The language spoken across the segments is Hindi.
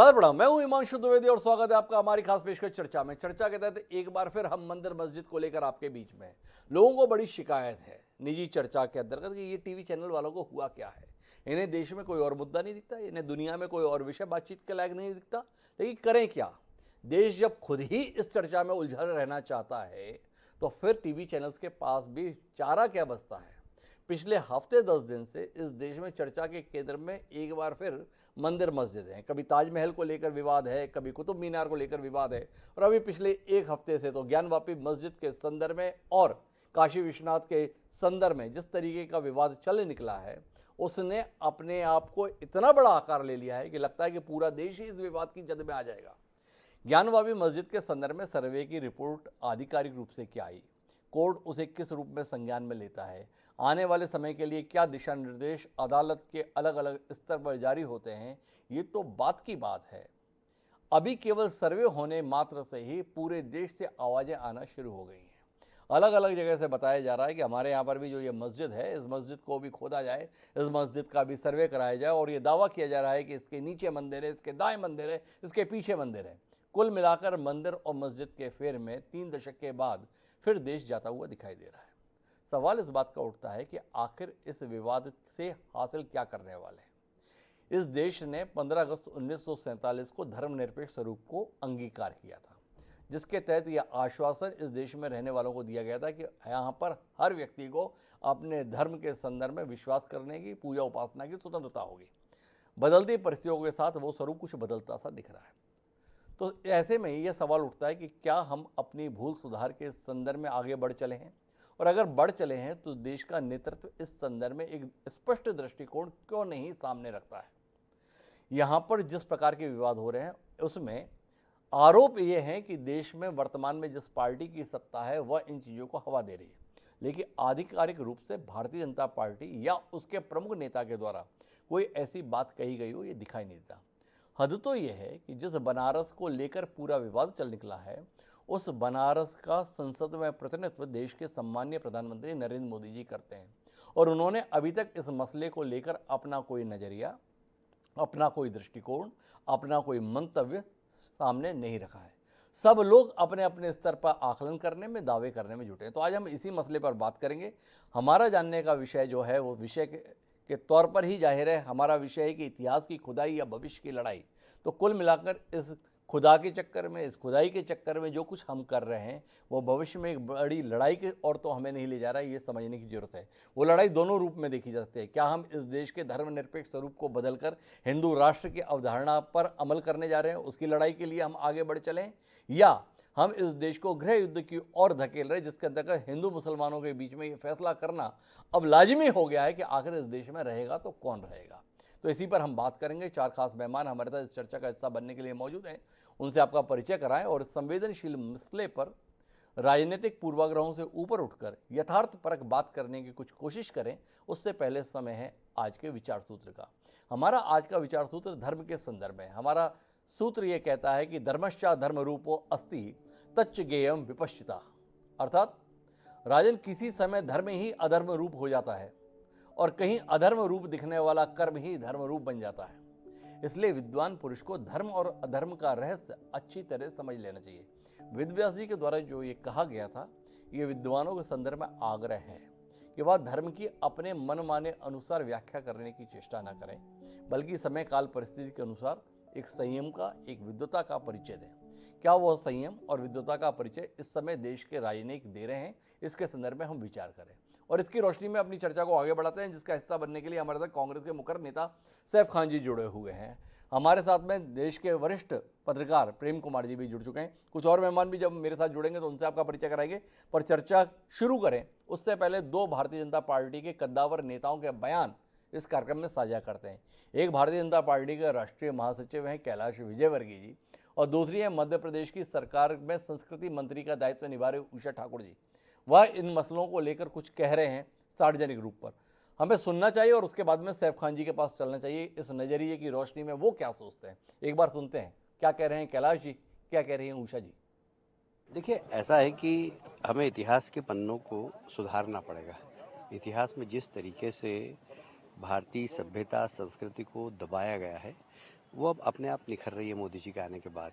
सादर प्रणाम। मैं हूं हिमांशु द्विवेदी और स्वागत है आपका हमारी खास पेशकश चर्चा में। चर्चा के तहत एक बार फिर हम मंदिर मस्जिद को लेकर आपके बीच में हैं। लोगों को बड़ी शिकायत है निजी चर्चा के अंतर्गत कि ये टीवी चैनल वालों को हुआ क्या है। इन्हें देश में कोई और मुद्दा नहीं दिखता, इन्हें दुनिया में कोई और विषय बातचीत के लायक नहीं दिखता, लेकिन करें क्या। देश जब खुद ही इस चर्चा में उलझा रहना चाहता है तो फिर टीवी चैनल्स के पास भी चारा क्या बचता है। पिछले हफ्ते 10 दिन से इस देश में चर्चा के केंद्र में एक बार फिर मंदिर मस्जिद हैं। कभी ताजमहल को लेकर विवाद है, कभी कुतुब मीनार को लेकर विवाद है, और अभी पिछले एक हफ्ते से तो ज्ञानवापी मस्जिद के संदर्भ में और काशी विश्वनाथ के संदर्भ में जिस तरीके का विवाद चल निकला है उसने अपने आप को इतना बड़ा आकार ले लिया है कि लगता है कि पूरा देश ही इस विवाद की जद में आ जाएगा। ज्ञानवापी मस्जिद के संदर्भ में सर्वे की रिपोर्ट आधिकारिक रूप से क्या आई, कोर्ट उसे किस रूप में संज्ञान में लेता है, आने वाले समय के लिए क्या दिशा निर्देश अदालत के अलग अलग स्तर पर जारी होते हैं, ये तो बात की बात है। अभी केवल सर्वे होने मात्र से ही पूरे देश से आवाज़ें आना शुरू हो गई हैं। अलग अलग जगह से बताया जा रहा है कि हमारे यहाँ पर भी जो ये मस्जिद है, इस मस्जिद को भी खोदा जाए, इस मस्जिद का भी सर्वे कराया जाए, और ये दावा किया जा रहा है कि इसके नीचे मंदिर है, इसके दाएं मंदिर है, इसके पीछे मंदिर है। कुल मिलाकर मंदिर और मस्जिद के फेर में 3 दशक के बाद फिर देश जाता हुआ दिखाई दे रहा है। सवाल इस बात का उठता है कि आखिर इस विवाद से हासिल क्या करने वाले हैं। इस देश ने 15 अगस्त 1947 को धर्मनिरपेक्ष स्वरूप को अंगीकार किया था, जिसके तहत यह आश्वासन इस देश में रहने वालों को दिया गया था कि यहाँ पर हर व्यक्ति को अपने धर्म के संदर्भ में विश्वास करने की, पूजा उपासना की स्वतंत्रता होगी। बदलती परिस्थितियों के साथ वो स्वरूप कुछ बदलता सा दिख रहा है। तो ऐसे में यह सवाल उठता है कि क्या हम अपनी भूल सुधार के संदर्भ में आगे बढ़ चले हैं, और अगर बढ़ चले हैं तो देश का नेतृत्व इस संदर्भ में एक स्पष्ट दृष्टिकोण क्यों नहीं सामने रखता है। यहाँ पर जिस प्रकार के विवाद हो रहे हैं उसमें आरोप ये है कि देश में वर्तमान में जिस पार्टी की सत्ता है वह इन चीज़ों को हवा दे रही है, लेकिन आधिकारिक रूप से भारतीय जनता पार्टी या उसके प्रमुख नेता के द्वारा कोई ऐसी बात कही गई हो ये दिखाई नहीं देता। हद तो यह है कि जिस बनारस को लेकर पूरा विवाद चल निकला है उस बनारस का संसद में प्रतिनिधित्व देश के सम्मानीय प्रधानमंत्री नरेंद्र मोदी जी करते हैं, और उन्होंने अभी तक इस मसले को लेकर अपना कोई नज़रिया, अपना कोई दृष्टिकोण, अपना कोई मंतव्य सामने नहीं रखा है। सब लोग अपने अपने स्तर पर आकलन करने में, दावे करने में जुटे हैं। तो आज हम इसी मसले पर बात करेंगे। हमारा जानने का विषय जो है वो विषय के तौर पर ही जाहिर है हमारा विषय है कि इतिहास की खुदाई या भविष्य की लड़ाई। तो कुल मिलाकर इस खुदा के चक्कर में, इस खुदाई के चक्कर में जो कुछ हम कर रहे हैं वो भविष्य में एक बड़ी लड़ाई की ओर तो हमें नहीं ले जा रहा है, ये समझने की जरूरत है। वो लड़ाई दोनों रूप में देखी जा सकती है। क्या हम इस देश के धर्मनिरपेक्ष स्वरूप को बदलकर हिंदू राष्ट्र की अवधारणा पर अमल करने जा रहे हैं, उसकी लड़ाई के लिए हम आगे बढ़ चलें, या हम इस देश को गृह युद्ध की ओर धकेल रहे हैं, जिसके अंतर्गत हिंदू मुसलमानों के बीच में ये फैसला करना अब लाजिमी हो गया है कि आखिर इस देश में रहेगा तो कौन रहेगा। तो इसी पर हम बात करेंगे। 4 खास मेहमान हमारे साथ इस चर्चा का हिस्सा बनने के लिए मौजूद हैं, उनसे आपका परिचय कराएं और इस संवेदनशील मसले पर राजनीतिक पूर्वाग्रहों से ऊपर उठकर यथार्थपरक बात करने की कुछ कोशिश करें। उससे पहले समय है आज के विचार सूत्र का। हमारा आज का विचार सूत्र धर्म के संदर्भ में। हमारा सूत्र ये कहता है कि धर्मश्चा धर्म रूपो अस्ति तच्च गेयम विपश्चिता, अर्थात राजन किसी समय धर्म ही अधर्म रूप हो जाता है और कहीं अधर्म रूप दिखने वाला कर्म ही धर्म रूप बन जाता है। इसलिए विद्वान पुरुष को धर्म और अधर्म का रहस्य अच्छी तरह समझ लेना चाहिए। वेदव्यास जी के द्वारा जो ये कहा गया था, ये विद्वानों के संदर्भ में आग्रह है कि वह धर्म की अपने मनमाने अनुसार व्याख्या करने की चेष्टा न करें, बल्कि समय काल परिस्थिति के अनुसार एक संयम का, एक विद्वता का परिचय दें। क्या वह संयम और विद्वता का परिचय इस समय देश के राजनीतिक दे रहे हैं, इसके संदर्भ में हम विचार करें और इसकी रोशनी में अपनी चर्चा को आगे बढ़ाते हैं, जिसका हिस्सा बनने के लिए हमारे साथ कांग्रेस के मुखर नेता सैफ खान जी जुड़े हुए हैं। हमारे साथ में देश के वरिष्ठ पत्रकार प्रेम कुमार जी भी जुड़ चुके हैं। कुछ और मेहमान भी जब मेरे साथ जुड़ेंगे तो उनसे आपका परिचय कराएंगे। पर चर्चा शुरू करें उससे पहले 2 भारतीय जनता पार्टी के कद्दावर नेताओं के बयान इस कार्यक्रम में साझा करते हैं। एक भारतीय जनता पार्टी के राष्ट्रीय महासचिव हैं कैलाश विजयवर्गीय जी, और दूसरी है मध्य प्रदेश की सरकार में संस्कृति मंत्री का दायित्व निभा रहे उषा ठाकुर जी। वह इन मसलों को लेकर कुछ कह रहे हैं सार्वजनिक रूप पर। हमें सुनना चाहिए और उसके बाद में सैफ खान जी के पास चलना चाहिए, इस नज़रिए की रोशनी में वो क्या सोचते हैं। एक बार सुनते हैं क्या कह रहे हैं कैलाश जी, क्या कह रही हैं उषा जी। देखिए, ऐसा है कि हमें इतिहास के पन्नों को सुधारना पड़ेगा। इतिहास में जिस तरीके से भारतीय सभ्यता संस्कृति को दबाया गया है वो अब अपने आप निखर रही है मोदी जी के आने के बाद।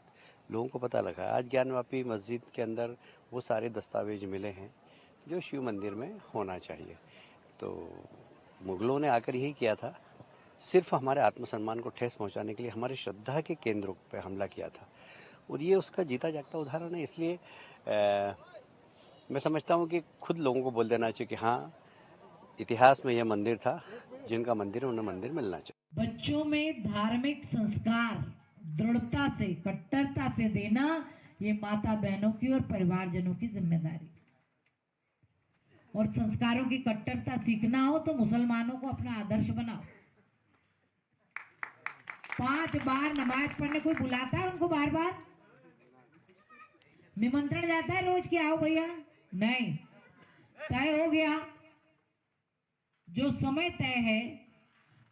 लोगों को पता लगा आज ज्ञानवापी मस्जिद के अंदर वो सारे दस्तावेज मिले हैं जो शिव मंदिर में होना चाहिए। तो मुगलों ने आकर यही किया था, सिर्फ हमारे आत्मसम्मान को ठेस पहुंचाने के लिए हमारी श्रद्धा के केंद्रों पर हमला किया था, और ये उसका जीता जागता उदाहरण है। इसलिए मैं समझता हूँ कि खुद लोगों को बोल देना चाहिए कि हाँ, इतिहास में यह मंदिर था, जिनका मंदिर है उन्हें मंदिर मिलना चाहिए। बच्चों में धार्मिक संस्कार दृढ़ता से, कट्टरता से देना, ये माता बहनों की और परिवारजनों की जिम्मेदारी। और संस्कारों की कट्टरता सीखना हो तो मुसलमानों को अपना आदर्श बनाओ। 5 बार नमाज पढ़ने कोई बुलाता है उनको? बार बार निमंत्रण जाता है रोज कि आओ भैया? नहीं, तय हो गया, जो समय तय है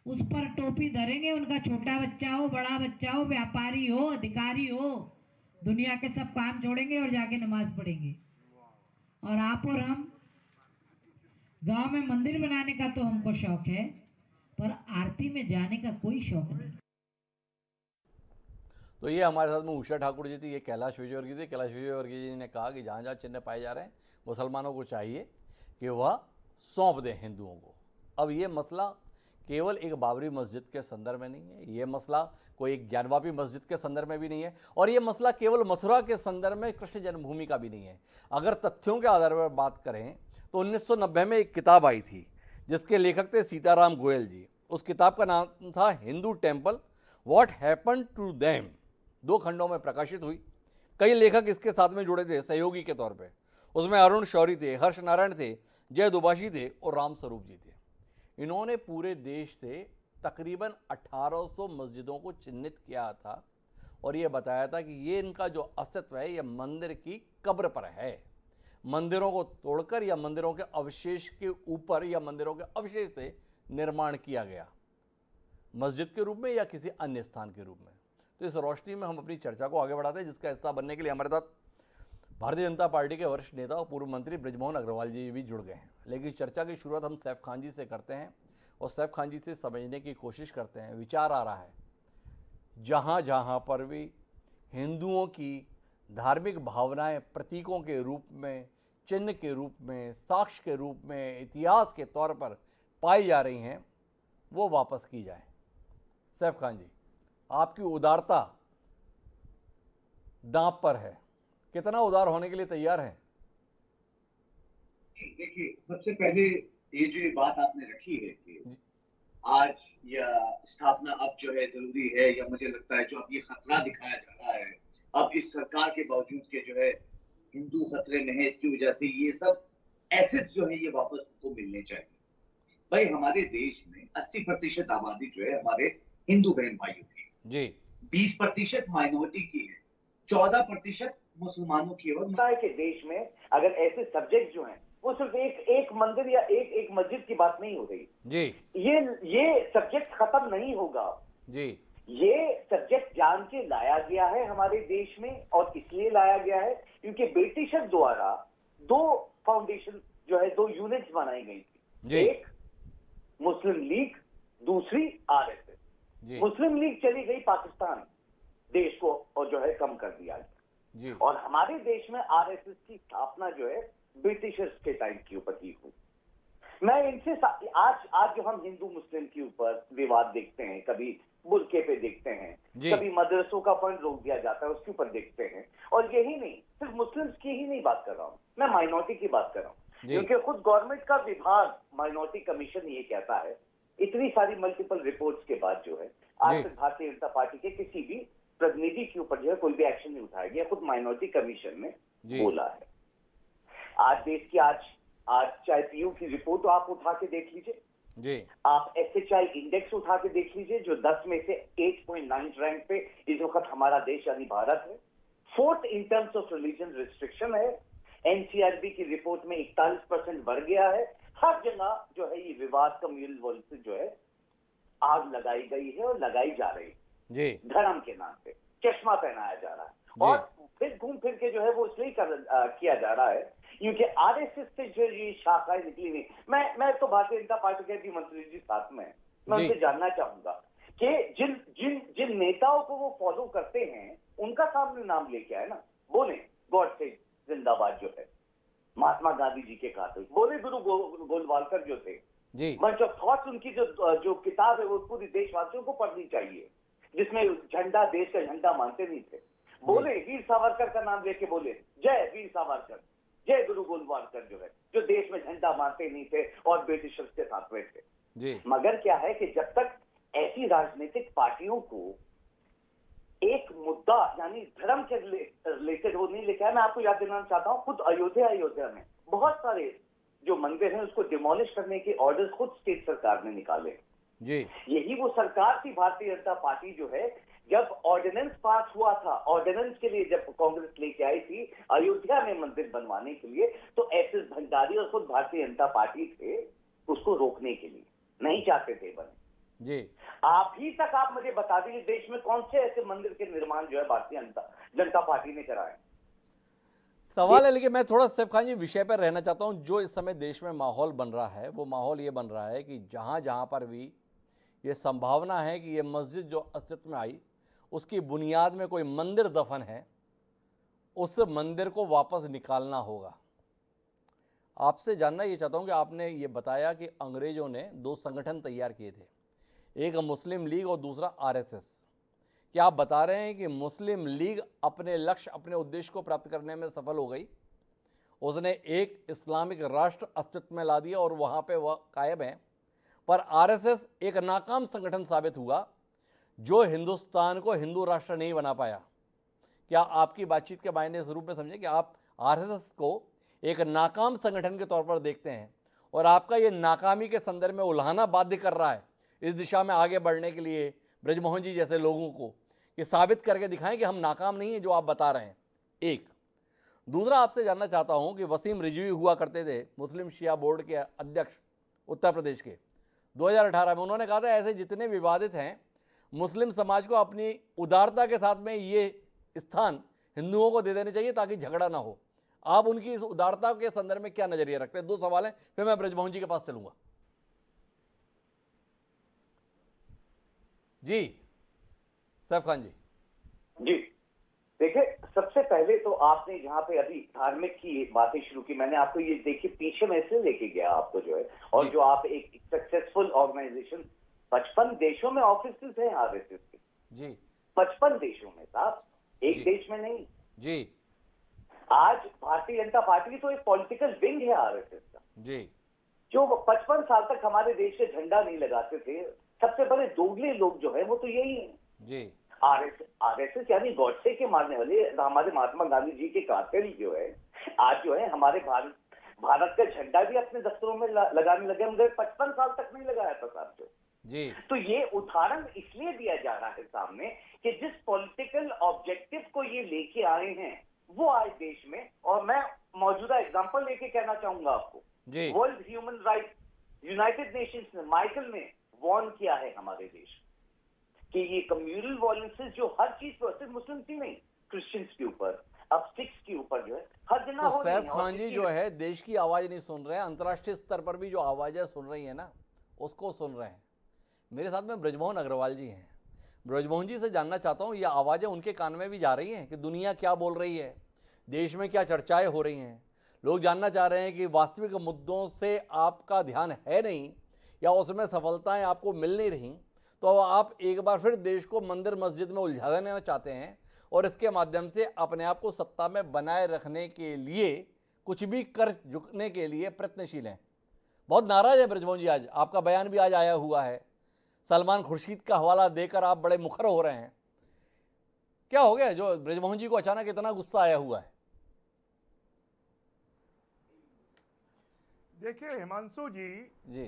उस पर टोपी धरेंगे। उनका छोटा बच्चा हो, बड़ा बच्चा हो, व्यापारी हो, अधिकारी हो, दुनिया के सब काम छोड़ेंगे और जाके नमाज पढ़ेंगे। और आप और हम, गांव में मंदिर बनाने का तो हमको शौक है, पर आरती में जाने का कोई शौक नहीं। तो ये हमारे साथ में उषा ठाकुर जी थी, ये कैलाश विजयवर्गीय जी थे। कैलाश विजयवर्गीय जी ने कहा कि जहाँ जहाँ चिन्ह पाए जा रहे हैं मुसलमानों को चाहिए कि वह सौंप दें हिंदुओं को। अब ये मसला केवल एक बाबरी मस्जिद के संदर्भ में नहीं है, ये मसला कोई एक ज्ञानवापी मस्जिद के संदर्भ में भी नहीं है, और ये मसला केवल मथुरा के संदर्भ में कृष्ण जन्मभूमि का भी नहीं है। अगर तथ्यों के आधार पर बात करें तो 1990 में एक किताब आई थी जिसके लेखक थे सीताराम गोयल जी। उस किताब का नाम था Hindu temple what happen to them. 2 खंडों में प्रकाशित हुई। कई लेखक इसके साथ में जुड़े थे सहयोगी के तौर पे। उसमें अरुण शौरी थे, हर्ष नारायण थे, जय दुभाषी थे और राम स्वरूप जी थे। इन्होंने पूरे देश से तकरीबन 1800 मस्जिदों को चिन्हित किया था और ये बताया था कि ये इनका जो अस्तित्व है ये मंदिर की कब्र पर है। मंदिरों को तोड़कर या मंदिरों के अवशेष के ऊपर या मंदिरों के अवशेष से निर्माण किया गया, मस्जिद के रूप में या किसी अन्य स्थान के रूप में। तो इस रोशनी में हम अपनी चर्चा को आगे बढ़ाते हैं, जिसका हिस्सा बनने के लिए हमारे साथ भारतीय जनता पार्टी के वरिष्ठ नेता और पूर्व मंत्री बृजमोहन अग्रवाल जी भी जुड़ गए हैं। लेकिन चर्चा की शुरुआत हम सैफ खान जी से करते हैं और सैफ खान जी से समझने की कोशिश करते हैं। विचार आ रहा है जहाँ जहाँ पर भी हिंदुओं की धार्मिक भावनाएं प्रतीकों के रूप में, चिन्ह के रूप में, साक्ष्य के रूप में, इतिहास के तौर पर पाई जा रही हैं, वो वापस की जाए। सैफ खान जी, आपकी उदारता दांव पर है, कितना उदार होने के लिए तैयार है? देखिए, सबसे पहले ये जो बात आपने रखी है कि आज या स्थापना अब जो है जरूरी है, या मुझे लगता है जो अब ये खतरा दिखाया जा रहा है अब इस सरकार के बावजूद के जो है हिंदू खतरे में है, इसकी वजह से ये सब एसेट्स जो है ये वापस उनको मिलने चाहिए। भाई हमारे देश में 80% आबादी जो है हमारे हिंदू बहन भाइयों की जी, 20% माइनॉरिटी की है, 14% मुसलमानों की है। और के देश में अगर ऐसे सब्जेक्ट जो हैं वो सिर्फ एक मंदिर या एक मस्जिद की बात नहीं हो रही जी, ये सब्जेक्ट खत्म नहीं होगा जी, ये सब्जेक्ट जान के लाया गया है हमारे देश में, और इसलिए लाया गया है क्योंकि ब्रिटिशर द्वारा 2 फाउंडेशन जो है 2 यूनिट्स बनाई गई थी। एक मुस्लिम लीग, दूसरी आरएसएस। मुस्लिम लीग चली गई पाकिस्तान देश को और जो है कम कर दिया जी, और हमारे देश में आरएसएस की स्थापना जो है ब्रिटिशर्स के टाइम के ऊपर की हुई। मैं इनसे आज जो हम हिंदू मुस्लिम के ऊपर विवाद देखते हैं, कभी बुर्के पे देखते हैं, कभी मदरसों का फंड रोक दिया जाता है उसके ऊपर देखते हैं, और यही नहीं, सिर्फ मुस्लिम्स की ही नहीं बात कर रहा हूँ, मैं माइनॉरिटी की बात कर रहा हूँ, क्योंकि खुद गवर्नमेंट का विभाग माइनॉरिटी कमीशन ये कहता है, इतनी सारी मल्टीपल रिपोर्ट्स के बाद जो है आज तक भारतीय जनता पार्टी के किसी भी प्रतिनिधि के ऊपर जो है कोई भी एक्शन नहीं उठाया गया। खुद माइनॉरिटी कमीशन ने बोला है। आज देश की आज चाहे पीयू की रिपोर्ट आप उठा के देख लीजिए जी, आप एसएचआई इंडेक्स उठा के देख लीजिए जो 10 में से 8.9 रैंक पे इस वक्त हमारा देश यानी भारत है। 4th in terms of religion restriction है। एनसीआरबी की रिपोर्ट में 41% बढ़ गया है। हर जगह जो है ये विवाद कम्युनल वॉइस से जो है आग लगाई गई है और लगाई जा रही है धर्म के नाम पे, चश्मा पहनाया जा रहा है और फिर घूम फिर के जो है वो इसलिए किया जा रहा है क्योंकि आरएसएस से जो ये शाखाएं निकली नहीं। मैं तो भारतीय जनता पार्टी के भी मंत्री जी साथ में मैं उनसे जानना चाहूंगा कि जिन जिन जिन नेताओं को वो फॉलो करते हैं उनका सामने नाम लेके आए ना, बोले गॉड से जिंदाबाद जो है, महात्मा गांधी जी के कातिल, बोले गुरु गोलवालकर जो थे, जी बंच ऑफ थॉट्स, उनकी जो किताब है वो पूरी देशवासियों को पढ़नी चाहिए, जिसमें झंडा, देश का झंडा मानते नहीं थे, बोले वीर सावरकर का नाम लेके बोले जय वीर सावरकर, जय गुरु गोलवालकर जो है, जो देश में झंडा मानते नहीं थे और ब्रिटिशर्स के साथ में थे। जी मगर क्या है कि जब तक ऐसी राजनीतिक पार्टियों को एक मुद्दा यानी धर्म के रिलेटेड वो नहीं लेके आया, मैं आपको याद दिलाना चाहता हूं, खुद अयोध्या में बहुत सारे जो मंदिर हैं उसको डिमोलिश करने के ऑर्डर्स खुद स्टेट सरकार ने निकाले। जी यही वो सरकार थी भारतीय जनता पार्टी जो है, जब ऑर्डिनेंस पास हुआ था, ऑर्डिनेंस के लिए जब कांग्रेस लेके आई थी अयोध्या में मंदिर बनवाने के लिए, तो एस एस भंडारी और खुद भारतीय जनता पार्टी थे उसको रोकने के लिए, नहीं चाहते थे बने। जी अभी तक आप मुझे बता दीजिए देश में कौन से ऐसे मंदिर के निर्माण जो है भारतीय जनता पार्टी ने कराए। सवाल है, लेकिन मैं थोड़ा सैफ खान जी विषय पर रहना चाहता हूं। जो इस समय देश में माहौल बन रहा है वो माहौल ये बन रहा है कि जहां जहां पर भी ये संभावना है कि ये मस्जिद जो अस्तित्व में आई उसकी बुनियाद में कोई मंदिर दफन है, उस मंदिर को वापस निकालना होगा। आपसे जानना ये चाहता हूं कि आपने ये बताया कि अंग्रेज़ों ने दो संगठन तैयार किए थे, एक मुस्लिम लीग और दूसरा आरएसएस। क्या आप बता रहे हैं कि मुस्लिम लीग अपने लक्ष्य, अपने उद्देश्य को प्राप्त करने में सफल हो गई? उसने एक इस्लामिक राष्ट्र अस्तित्व में ला दिया और वहाँ पे वह कायम है, पर आरएसएस एक नाकाम संगठन साबित हुआ जो हिंदुस्तान को हिंदू राष्ट्र नहीं बना पाया। क्या आपकी बातचीत के मायने इस रूप में समझें कि आप आरएसएस को एक नाकाम संगठन के तौर पर देखते हैं और आपका ये नाकामी के संदर्भ में उल्हाना बाध्य कर रहा है इस दिशा में आगे बढ़ने के लिए ब्रजमोहन जी जैसे लोगों को कि साबित करके दिखाएं कि हम नाकाम नहीं हैं जो आप बता रहे हैं? एक दूसरा आपसे जानना चाहता हूं कि वसीम रिजवी हुआ करते थे मुस्लिम शिया बोर्ड के अध्यक्ष उत्तर प्रदेश के, 2018 में उन्होंने कहा था ऐसे जितने विवादित हैं मुस्लिम समाज को अपनी उदारता के साथ में ये स्थान हिंदुओं को दे देने चाहिए ताकि झगड़ा ना हो। आप उनकी इस उदारता के संदर्भ में क्या नजरिया रखते हैं? दो सवाल हैं, फिर मैं ब्रजमोहन जी के पास चलूंगा। जी सैफ खान जी। जी देखिए, सबसे पहले तो आपने जहां पे अभी धार्मिक की बातें शुरू की, मैंने आपको ये देखिए पीछे में से लेके गया आपको जो है, और जो आप एक सक्सेसफुल ऑर्गेनाइजेशन, 55 देशों में ऑफिस हैं आरएसएस के जी, 55 देशों में साहब, एक देश में नहीं जी। आज भारतीय जनता पार्टी तो एक पॉलिटिकल विंग है आरएसएस का जी, जो 55 साल तक हमारे देश से झंडा नहीं लगाते थे। सबसे बड़े दोगले लोग जो है वो तो यही है जी। आरएसएस यानी गॉडसे के मारने वाले, हमारे महात्मा गांधी जी के कातिल जो है, आज जो है हमारे भारत का झंडा भी अपने दफ्तरों में लगाने लगे, मगर 55 साल तक नहीं लगाया था साहब जो जी। तो ये उदाहरण इसलिए दिया जा रहा है सामने कि जिस पॉलिटिकल ऑब्जेक्टिव को ये लेके आए हैं वो आज देश में, और मैं मौजूदा एग्जांपल लेके कहना चाहूंगा आपको, world human right United Nations ने, माइकल ने वार्न किया है हमारे देश कि ये कम्युनल वायलेंसेस जो हर चीज पर, सिर्फ मुस्लिम की नहीं, क्रिश्चियंस के ऊपर, अब सिख्स के ऊपर जो है हर दिन तो सैफ खान जी जो है देश की आवाज नहीं सुन रहे हैं, अंतर्राष्ट्रीय स्तर पर भी जो आवाजें सुन रही है ना उसको सुन रहे हैं। मेरे साथ में ब्रजमोहन अग्रवाल जी हैं। ब्रजमोहन जी से जानना चाहता हूँ, ये आवाज़ें उनके कान में भी जा रही हैं कि दुनिया क्या बोल रही है, देश में क्या चर्चाएं हो रही हैं? लोग जानना चाह रहे हैं कि वास्तविक मुद्दों से आपका ध्यान है नहीं या उसमें सफलताएं आपको मिल नहीं रही, तो आप एक बार फिर देश को मंदिर मस्जिद में उलझा देना चाहते हैं और इसके माध्यम से अपने आप को सत्ता में बनाए रखने के लिए कुछ भी कर झुकने के लिए प्रयत्नशील हैं। बहुत नाराज है ब्रजमोहन जी, आज आपका बयान भी आज आया हुआ है, सलमान खुर्शीद का हवाला देकर आप बड़े मुखर हो रहे हैं। क्या हो गया जो ब्रजमोहन जी को अचानक इतना गुस्सा आया हुआ है? देखिए हिमांशु जी,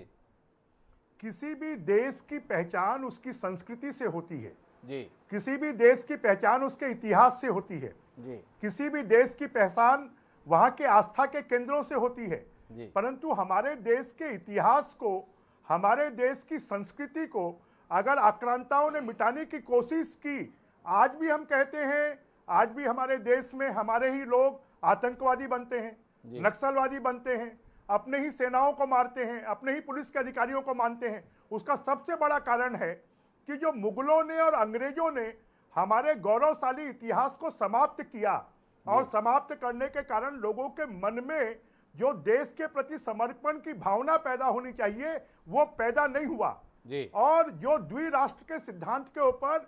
किसी भी देश की पहचान उसकी संस्कृति से होती है जी, किसी भी देश की पहचान उसके इतिहास से होती है जी, किसी भी देश की पहचान वहां के आस्था के केंद्रों से होती है जी। परंतु हमारे देश के इतिहास को, हमारे देश की संस्कृति को अगर आक्रांताओं ने मिटाने की कोशिश की, आज भी हम कहते हैं, आज भी हमारे देश में हमारे ही लोग आतंकवादी बनते हैं, नक्सलवादी बनते हैं, अपने ही सेनाओं को मारते हैं, अपने ही पुलिस के अधिकारियों को मानते हैं। उसका सबसे बड़ा कारण है कि जो मुगलों ने और अंग्रेजों ने हमारे गौरवशाली इतिहास को समाप्त किया और समाप्त करने के कारण लोगों के मन में जो देश के प्रति समर्पण की भावना पैदा होनी चाहिए वो पैदा नहीं हुआ जी। और जो द्विराष्ट्र के सिद्धांत के ऊपर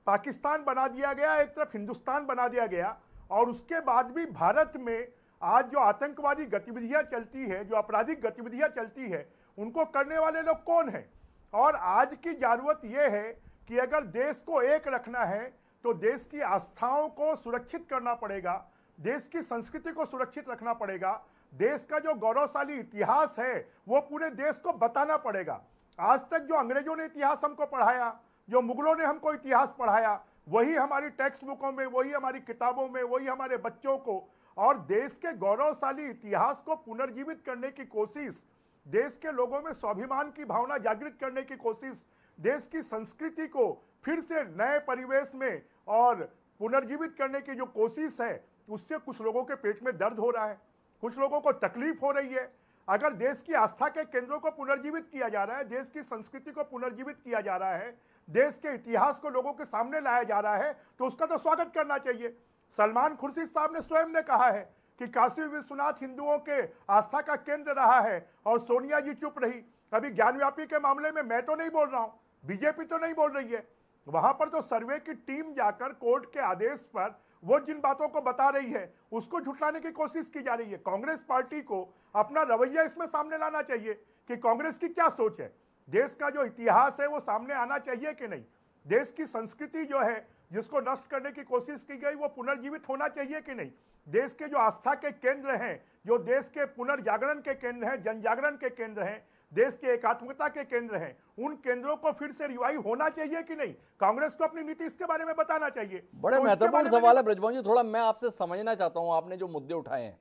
पाकिस्तान बना दिया गया, एक तरफ हिंदुस्तान बना दिया गया, और उसके बाद भी भारत में आज जो आतंकवादी गतिविधियां चलती है, जो आपराधिक गतिविधियां चलती है, उनको करने वाले लोग कौन हैं? और आज की जरूरत यह है कि अगर देश को एक रखना है तो देश की आस्थाओं को सुरक्षित करना पड़ेगा, देश की संस्कृति को सुरक्षित रखना पड़ेगा, देश का जो गौरवशाली इतिहास है वो पूरे देश को बताना पड़ेगा। आज तक जो अंग्रेजों ने इतिहास हमको पढ़ाया, जो मुगलों ने हमको इतिहास पढ़ाया, वही हमारी टेक्स्ट बुकों में, वही हमारी किताबों में, वही हमारे बच्चों को, और देश के गौरवशाली इतिहास को पुनर्जीवित करने की कोशिश, देश के लोगों में स्वाभिमान की भावना जागृत करने की कोशिश, देश की संस्कृति को फिर से नए परिवेश में और पुनर्जीवित करने की जो कोशिश है, उससे कुछ लोगों के पेट में दर्द हो रहा है, कुछ लोगों को तकलीफ हो रही है। अगर देश की आस्था के केंद्रों को पुनर्जीवित किया जा रहा है, देश की संस्कृति को पुनर्जीवित किया जा रहा है, देश के इतिहास को लोगों के सामने लाया जा रहा है, तो उसका तो स्वागत करना चाहिए। सलमान खुर्शीद साहब ने स्वयं ने कहा है कि काशी विश्वनाथ हिंदुओं के आस्था का केंद्र रहा है और सोनिया जी चुप रही। अभी ज्ञानव्यापी के मामले में मैं तो नहीं बोल रहा हूं, बीजेपी तो नहीं बोल रही है, वहां पर तो सर्वे की टीम जाकर कोर्ट के आदेश पर वो जिन बातों को बता रही है उसको झुठलाने की कोशिश की जा रही है। कांग्रेस पार्टी को अपना रवैया इसमें सामने लाना चाहिए कि कांग्रेस की क्या सोच है, देश का जो इतिहास है वो सामने आना चाहिए कि नहीं, देश की संस्कृति जो है जिसको नष्ट करने की कोशिश की गई वो पुनर्जीवित होना चाहिए कि नहीं, देश के जो आस्था के केंद्र हैं, जो देश के पुनर्जागरण के केंद्र हैं, जनजागरण के केंद्र हैं, देश के एकात्मकता के केंद्र हैं, उन केंद्रों को फिर से रिवाइव होना चाहिए कि नहीं। कांग्रेस को अपनी नीति इसके बारे में बताना चाहिए। बड़े तो इसके महत्वपूर्ण बारे में सवाल है ब्रजमोहन जी, थोड़ा मैं आपसे समझना चाहता हूं, आपने जो मुद्दे उठाए हैं,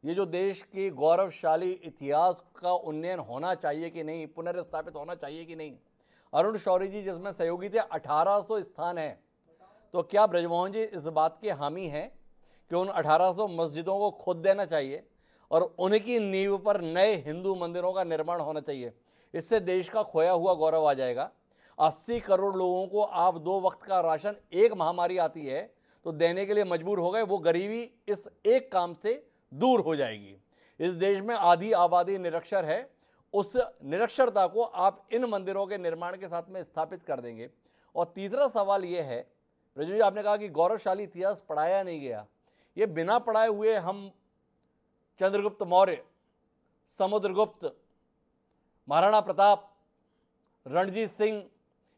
ये जो देश की गौरवशाली इतिहास का उन्नयन होना चाहिए कि नहीं, पुनर्स्थापित होना चाहिए कि नहीं। अरुण शौरी जी जिसमें सहयोगी थे, 1800 स्थान है, तो क्या ब्रजमोहन जी इस बात के हामी हैं कि उन 1800 मस्जिदों को खोद देना चाहिए और उनकी नींव पर नए हिंदू मंदिरों का निर्माण होना चाहिए? इससे देश का खोया हुआ गौरव आ जाएगा। 80 करोड़ लोगों को आप 2 वक्त का राशन, एक महामारी आती है तो देने के लिए मजबूर हो गए, वो गरीबी इस एक काम से दूर हो जाएगी। इस देश में आधी आबादी निरक्षर है, उस निरक्षरता को आप इन मंदिरों के निर्माण के साथ में स्थापित कर देंगे। और तीसरा सवाल ये है, रजू जी आपने कहा कि गौरवशाली इतिहास पढ़ाया नहीं गया, ये बिना पढ़ाए हुए हम चंद्रगुप्त मौर्य, समुद्रगुप्त, महाराणा प्रताप, रणजीत सिंह,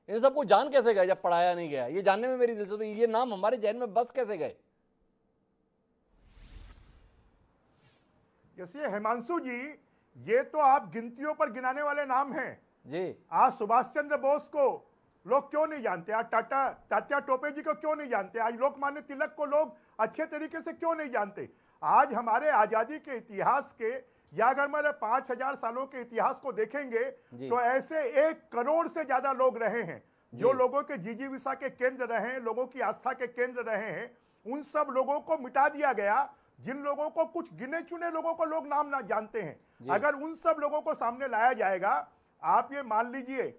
इन सबको जान कैसे गए जब पढ़ाया नहीं गया? ये जानने में मेरी दिलचस्पी, ये नाम हमारे जहन में बस कैसे गए? जैसे हिमांशु जी, ये तो आप गिनतियों पर गिनाने वाले नाम हैं जी। आज सुभाष चंद्र बोस को लोग क्यों नहीं जानते, आज तात्या टोपे जी को क्यों नहीं जानते, आज लोकमान्य तिलक को लोग अच्छे तरीके से क्यों नहीं जानते? आज हमारे आजादी के इतिहास के, या अगर हमारे 5000 सालों के इतिहास को देखेंगे तो ऐसे 1 करोड़ से ज्यादा लोग रहे हैं जो लोगों के जिजीविका के केंद्र रहे हैं, लोगों की आस्था के केंद्र रहे हैं। उन सब लोगों को मिटा दिया गया, जिन लोगों को, कुछ गिने चुने लोगों को लोग नाम ना जानते हैं। अगर उन सब लोगों को सामने लाया जाएगा, आप ये मान लीजिए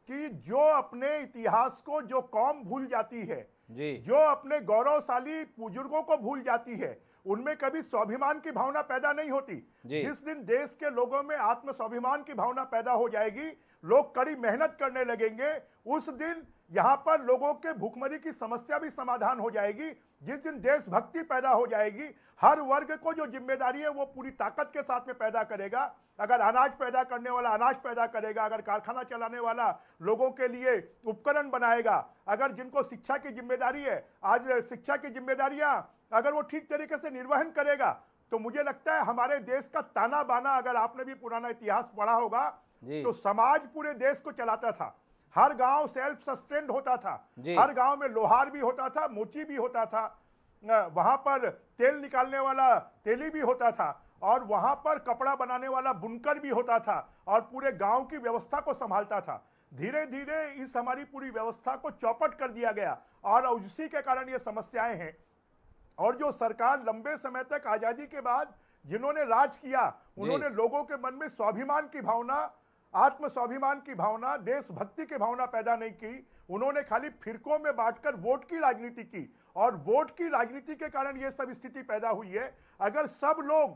कि जो अपने इतिहास को, जो कौम भूल जाती है, जो अपने गौरवशाली बुजुर्गों को भूल जाती है, उनमें कभी स्वाभिमान की भावना पैदा नहीं होती। जिस दिन देश के लोगों में आत्म स्वाभिमान की भावना पैदा हो जाएगी, लोग कड़ी मेहनत करने लगेंगे, उस दिन यहां पर लोगों के भूखमरी की समस्या भी समाधान हो जाएगी। जिस दिन देशभक्ति पैदा हो जाएगी, हर वर्ग को जो जिम्मेदारी है वो पूरी ताकत के साथ में पैदा करेगा। अगर अनाज पैदा करने वाला अनाज पैदा करेगा, अगर कारखाना चलाने वाला लोगों के लिए उपकरण बनाएगा, अगर जिनको शिक्षा की जिम्मेदारी है, आज शिक्षा की जिम्मेदारियां अगर वो ठीक तरीके से निर्वहन करेगा, तो मुझे लगता है हमारे देश का ताना बाना, अगर आपने भी पुराना इतिहास पढ़ा होगा, तो समाज पूरे देश को चलाता था। हर गांव सेल्फ सस्टेन्ड होता था, हर गांव में लोहार भी होता था, मोची भी होता था, वहां पर तेल निकालने वाला तेली भी होता था, और वहां पर कपड़ा बनाने वाला बुनकर भी होता था, और पूरे गांव की व्यवस्था को संभालता था। धीरे धीरे इस हमारी पूरी व्यवस्था को चौपट कर दिया गया, और उसी के कारण ये समस्याएं हैं। और जो सरकार लंबे समय तक आजादी के बाद जिन्होंने राज किया, उन्होंने लोगों के मन में स्वाभिमान की भावना, आत्म स्वाभिमान की भावना, देशभक्ति की भावना पैदा नहीं की। उन्होंने खाली फिरकों में बांटकर वोट की राजनीति की, और वोट की राजनीति के कारण यह सब स्थिति पैदा हुई है। अगर सब लोग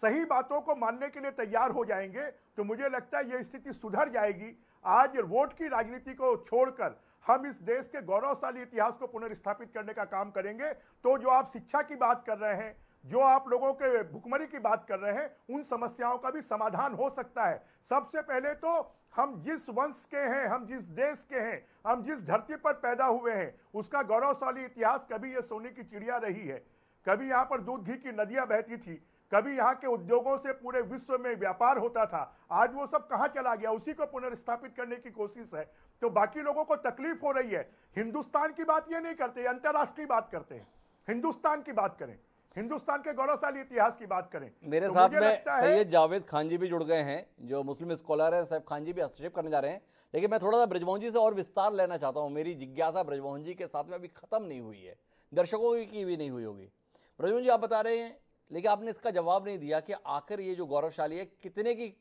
सही बातों को मानने के लिए तैयार हो जाएंगे तो मुझे लगता है यह स्थिति सुधर जाएगी। आज वोट की राजनीति को छोड़कर हम इस देश के गौरवशाली इतिहास को पुनर्स्थापित करने का काम करेंगे। तो जो आप शिक्षा की बात कर रहे हैं, जो आप लोगों के भुखमरी की बात कर रहे हैं, उन समस्याओं का भी समाधान हो सकता है। सबसे पहले तो हम जिस वंश के हैं, हम जिस देश के हैं, हम जिस धरती पर पैदा हुए हैं, उसका गौरवशाली इतिहास कभी यह सोने की चिड़िया रही है। कभी यहाँ पर दूध घी की नदियां बहती थी, कभी यहाँ के उद्योगों से पूरे विश्व में व्यापार होता था। आज वो सब कहाँ चला गया? उसी को पुनर्स्थापित करने की कोशिश है। तो बाकी लोगों को तकलीफ हो रही है। हिंदुस्तान की बात ये नहीं करते, अंतर्राष्ट्रीय बात करते हैं। हिंदुस्तान की बात करें, हिंदुस्तान के गौरवशाली इतिहास की बात करें। मेरे तो साथ मुझे में लगता है सैयद जावेद खान जी भी जुड़ गए हैं, जो मुस्लिम स्कॉलर है। सैयद खान जी भी हस्तक्षेप करने जा रहे हैं, लेकिन मैं थोड़ा सा ब्रजमोहन जी से और विस्तार लेना चाहता हूँ। मेरी जिज्ञासा ब्रजमोहन जी के साथ में अभी खत्म नहीं हुई है, दर्शकों की भी नहीं हुई होगी। ब्रजमोहन जी, आप बता रहे हैं, लेकिन आपने इसका जवाब नहीं दिया कि आखिर ये जो गौरवशाली है कितने की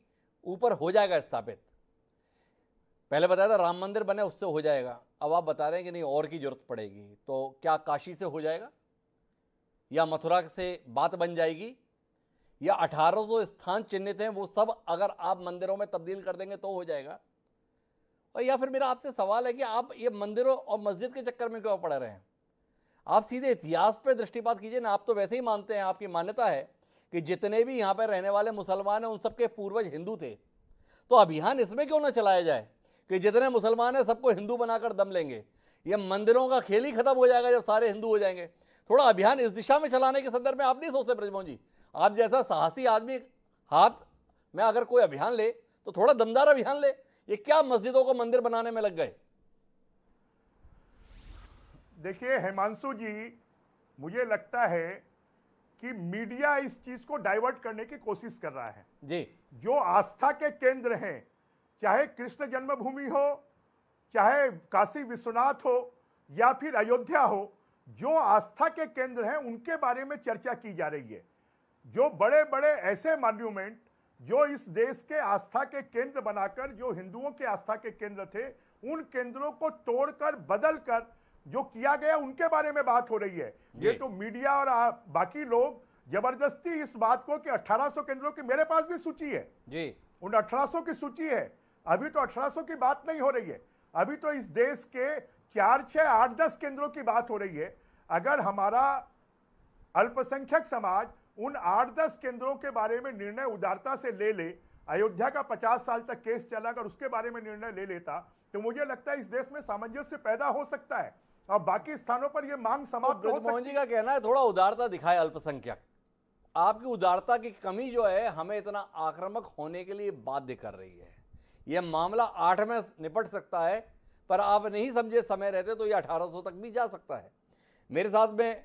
ऊपर हो जाएगा स्थापित। पहले बताया था राम मंदिर बने उससे हो जाएगा, अब आप बता रहे हैं कि नहीं और की जरूरत पड़ेगी। तो क्या काशी से हो जाएगा, या मथुरा से बात बन जाएगी, या 1800 स्थान चिन्हित हैं वो सब अगर आप मंदिरों में तब्दील कर देंगे तो हो जाएगा? और या फिर मेरा आपसे सवाल है कि आप ये मंदिरों और मस्जिद के चक्कर में क्यों पड़ रहे हैं? आप सीधे इतिहास पे दृष्टिपात कीजिए ना। आप तो वैसे ही मानते हैं, आपकी मान्यता है कि जितने भी यहाँ पर रहने वाले मुसलमान हैं उन सबके पूर्वज हिंदू थे। तो अभियान इसमें क्यों ना चलाया जाए कि जितने मुसलमान हैं सबको हिंदू बनाकर दम लेंगे? ये मंदिरों का खेल ही खत्म हो जाएगा जब सारे हिंदू हो जाएंगे। थोड़ा अभियान इस दिशा में चलाने के संदर्भ में आप नहीं सोचते ब्रजमोहन जी? आप जैसा साहसी आदमी हाथ में अगर कोई अभियान ले तो थोड़ा दमदार अभियान ले। ये क्या मस्जिदों को मंदिर बनाने में लग गए? देखिए हिमांशु जी, मुझे लगता है कि मीडिया इस चीज को डाइवर्ट करने की कोशिश कर रहा है जी। जो आस्था के केंद्र हैं, चाहे कृष्ण जन्मभूमि हो, चाहे काशी विश्वनाथ हो, या फिर अयोध्या हो, जो आस्था के केंद्र हैं उनके बारे में चर्चा की जा रही है। जो बड़े बड़े ऐसे मॉन्यूमेंट जो इस देश के आस्था के केंद्र बनाकर, जो हिंदुओं के आस्था के केंद्र थे, उन केंद्रों को तोड़कर बदलकर जो किया गया उनके बारे में बात हो रही है। ये तो मीडिया और बाकी लोग जबरदस्ती इस बात को कि 1800 केंद्रों की, मेरे पास भी सूची है जी, उन 1800 की सूची है। अभी तो 1800 की बात नहीं हो रही है, अभी तो इस देश के 4, 6, 8, 10 केंद्रों की बात हो रही है। अगर हमारा अल्पसंख्यक समाज उन 8-10 केंद्रों के बारे में निर्णय उदारता से ले ले, अयोध्या का 50 साल तक केस चला, अगर उसके बारे में निर्णय ले लेता तो मुझे लगता है इस देश में सामंजस्य पैदा हो सकता है और बाकी स्थानों पर यह मांग समाप्त हो ब्रजमोहन सकती जी का कहना है थोड़ा उदारता दिखाए अल्पसंख्यक। आपकी उदारता की कमी जो है हमें इतना आक्रामक होने के लिए बाध्य कर रही है। यह मामला 8 में निपट सकता है, पर आप नहीं समझे समय रहते तो ये 1800 तक भी जा सकता है। मेरे साथ में